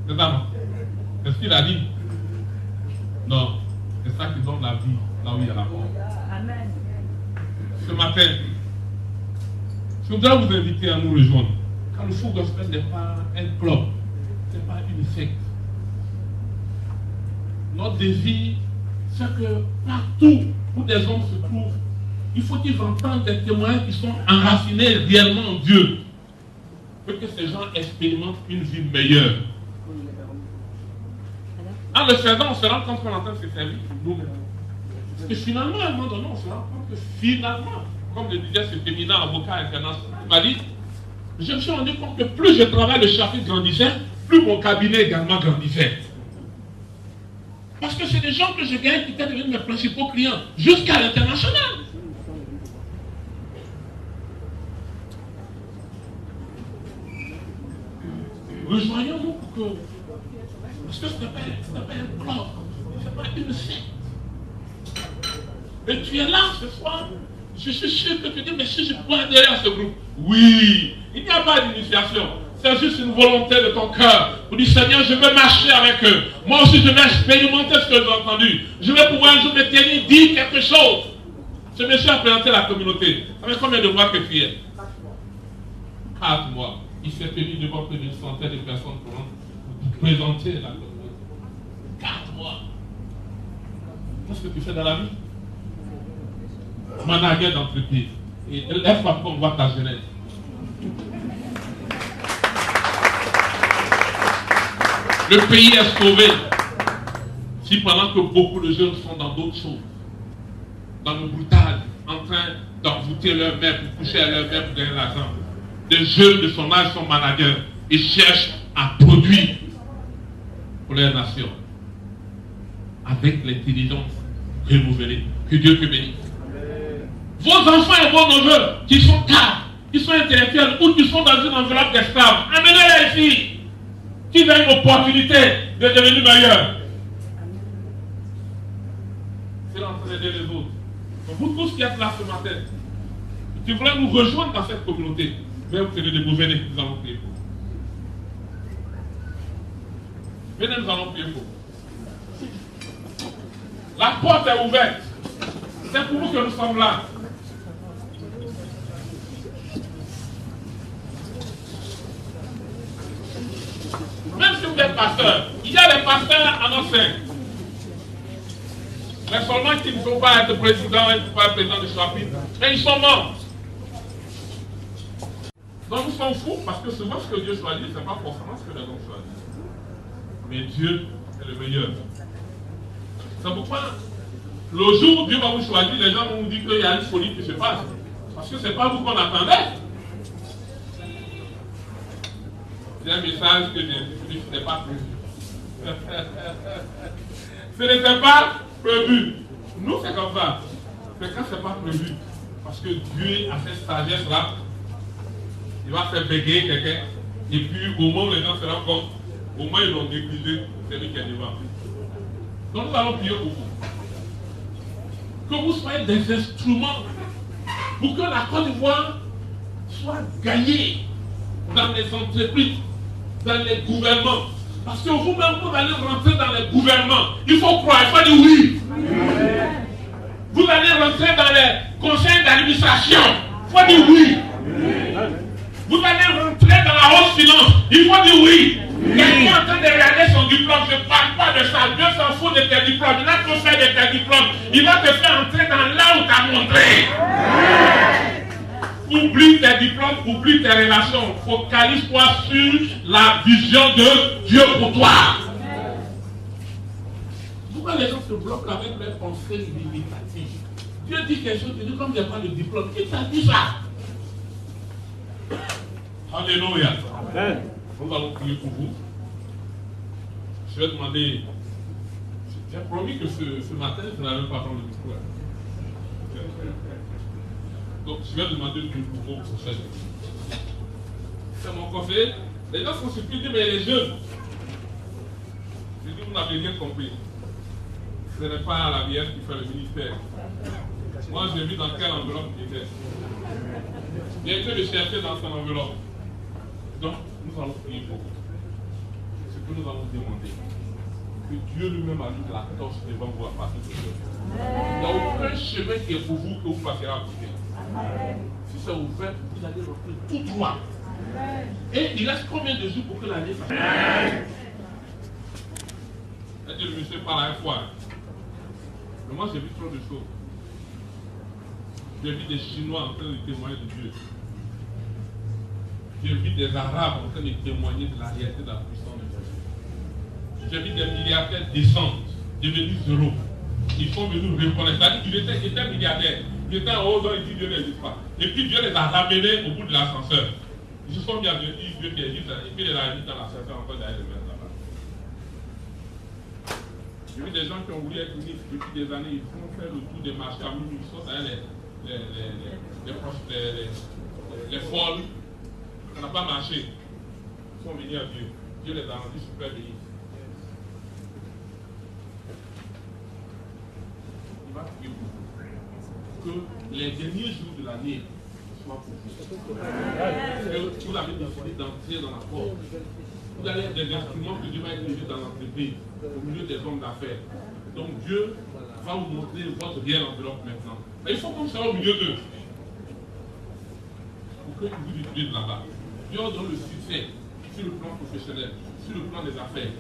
C'est ça, non? C'est ce qu'il a dit? Non. C'est ça qui donne la vie là où il y a la mort. Amen. Ce matin, je voudrais vous inviter à nous rejoindre. Quand le Full Gospel n'est pas un club, ce n'est pas une secte. Notre désir, c'est que partout où des hommes se trouvent, il faut qu'ils entendent des témoins qui sont enracinés réellement en Dieu. Pour que ces gens expérimentent une vie meilleure. En le faisant, on se rend compte qu'on est en train de se servir nous-mêmes. Parce que finalement, à un moment donné, on se rend compte que finalement, comme le disait ce féminin avocat international, il m'a dit, je me suis rendu compte que plus je travaille, le chapitre grandissait, plus mon cabinet également grandissait. Parce que c'est des gens que je gagne qui étaient devenus mes principaux clients, jusqu'à l'international. Rejoignons-nous pour que... Parce que ce n'est pas un club, ce n'est pas une secte. Et tu es là ce soir, je suis sûr que tu dis, mais si je peux adhérer à ce groupe. Oui, il n'y a pas d'initiation. C'est juste une volonté de ton cœur. Pour dire, Seigneur, je veux marcher avec eux. Moi aussi, je vais expérimenter ce que j'ai entendu. Je vais pouvoir un jour me tenir, dire quelque chose. Ce monsieur a présenté la communauté. Ça fait combien de mois que tu es? 4 mois. Il s'est tenu devant plus d'une centaine de personnes pour présenter la communauté. 4 mois. Qu'est-ce que tu fais dans la vie? Manager d'entreprise. Et lève-toi pour voir ta jeunesse. Le pays est sauvé si pendant que beaucoup de jeunes sont dans d'autres choses, dans le brutal, en train d'envoûter leur mère pour coucher à leur mère pour gagner l'argent, des jeunes de son âge sont managers et cherchent à produire pour leur nation avec l'intelligence renouvelée. Que Dieu te bénisse. Vos enfants et vos neveux qui sont cadres, qui sont intellectuels ou qui sont dans une enveloppe d'esclaves, amenez-les ici. Qui a une opportunité de devenir meilleur. C'est d'entraider les autres. Donc vous tous qui êtes là ce matin, qui voulez nous rejoindre dans cette communauté, venez vous tenir debout, venez, nous allons prier pour vous. Venez, nous allons prier pour vous. La porte est ouverte. C'est pour vous que nous sommes là. Même si vous êtes pasteur, il y a des pasteurs en enceinte. Mais seulement qu'ils ne sont pas être président et ne sont pas être président du chapitre. Mais ils sont morts. Donc nous sommes fous parce que souvent ce que Dieu choisit, ce n'est pas forcément ce que les hommes choisissent. Mais Dieu est le meilleur. C'est pourquoi le jour où Dieu va vous choisir, les gens vont vous dire qu'il y a une folie qui se passe. Parce que ce n'est pas vous qu'on attendait. C'est un message que j'ai dit, ce n'était pas prévu. Ce n'était pas prévu. Nous, c'est comme ça. Mais quand ce n'est pas prévu, parce que Dieu a cette sagesse-là, il va faire bégayer quelqu'un, et puis au moment où les gens se rendent compte, au moins ils l'ont négligé, c'est lui qui est devant. Donc nous allons prier pour vous. Que vous soyez des instruments pour que la Côte d'Ivoire soit gagnée dans les entreprises, dans les gouvernements. Parce que vous-même, vous allez rentrer dans les gouvernements. Il faut croire, il faut dire oui. Vous allez rentrer dans les conseils d'administration. Il faut dire oui. Vous allez rentrer dans la haute finance. Il faut dire oui. Quelqu'un est en train de regarder son diplôme. Je ne parle pas de ça. Dieu s'en fout de tes diplômes. Il a tout fait de tes diplômes. Il va te faire entrer dans là où tu as montré. Oublie tes diplômes, oublie tes relations. Focalise-toi sur la vision de Dieu pour toi. Pourquoi les gens se bloquent avec leurs pensées limitatives? Dieu dit quelque chose, tu dis comme je n'ai pas de diplôme. Qui t'a dit ça? Alléluia. Nous allons prier pour vous. Je vais demander. J'ai promis que ce matin, je n'allais pas prendre le micro. Donc, je vais demander du nouveau prochain. C'est mon conseiller. Les gens sont surpris, mais les jeunes. Je dis, vous n'avez rien compris. Ce n'est pas la BF qui fait le ministère. Moi, j'ai vu dans quelle enveloppe il était. Il a été le chercher dans son enveloppe. Donc, nous allons prier pour vous. Ce que nous allons demander, que Dieu lui-même allume la torche devant vous à partir de aujourd'hui. Il n'y a aucun chemin qui est pour vous que vous passerez à côté. Si c'est ouvert, vous allez rentrer tout droit. Et il reste combien de jours pour que l'année fasse? Le monsieur parle à la fois. Mais moi, j'ai vu trop de choses. J'ai vu des Chinois en train de témoigner de Dieu. J'ai vu des Arabes en train de témoigner de la réalité de la puissance de Dieu. J'ai vu des milliardaires descendre, devenir zéro. Ils sont venus reconnaître. C'est-à-dire qu'ils étaient milliardaires. Ils étaient en haut, ils disent Dieu n'existe pas. Et puis Dieu les a ramenés au bout de l'ascenseur. Ils se sont mis à dire Dieu qui est vite, et puis il a dit dans la serpent encore d'aller le mettre là-bas. J'ai vu des gens qui ont voulu être ministres depuis des années, ils font faire le tour des marchés à minuit, ils sont derrière les folles. Ça n'a pas marché. Ils sont venus à Dieu. Dieu les a rendus super bénis. Il va prier pour vous. Que les derniers jours de l'année soient pour vous. Que vous avez décidé d'entrer dans la porte. Vous allez être des instruments que Dieu va utiliser dans l'entreprise, au milieu des hommes d'affaires. Donc Dieu va vous montrer votre réelle enveloppe maintenant. Mais il faut qu'on soit au milieu d'eux. Pour que vous utilisez là-bas. Dieu donne le succès sur le plan professionnel, sur le plan des affaires.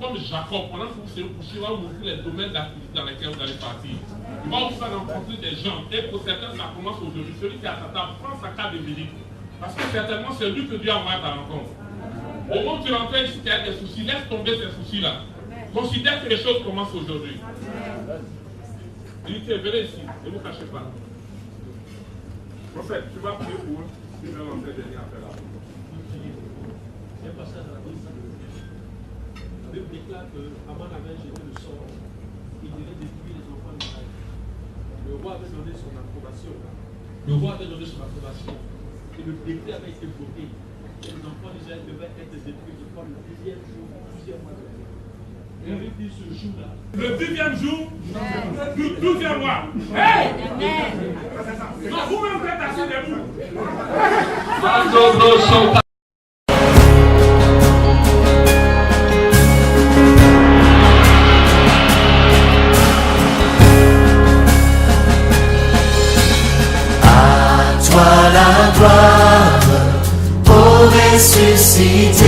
Comme Jacob, pendant que vous serez couché, il va vous montrer les domaines d'activité dans lesquels vous allez partir. Il va vous faire rencontrer des gens. Et pour certains, ça commence aujourd'hui. Celui qui a sa table, prends sa carte de visite. Parce que certainement, c'est lui que Dieu a envoyé à ta rencontre. Au moment où tu rentres ici, tu as des soucis, laisse tomber ces soucis-là. Considère que les choses commencent aujourd'hui. Dites, venez ici, ne vous cachez pas. Prophète, tu vas prier pour eux, tu vas rentrer derrière après là. Il y a un passage dans la Bible. La Bible déclare qu'Aman avait jeté le sort, il devait détruire les enfants d'Israël. Le roi avait donné son approbation. Et le décret avait été voté. Et les enfants d'Israël devaient être détruits jusqu'au 10e jour, 12e mois de l'année. Et on dit ce jour-là. Le 10e jour, du 12e mois. Hey! Non, vous-même faites assis debout. À toi la gloire, ô ressuscité.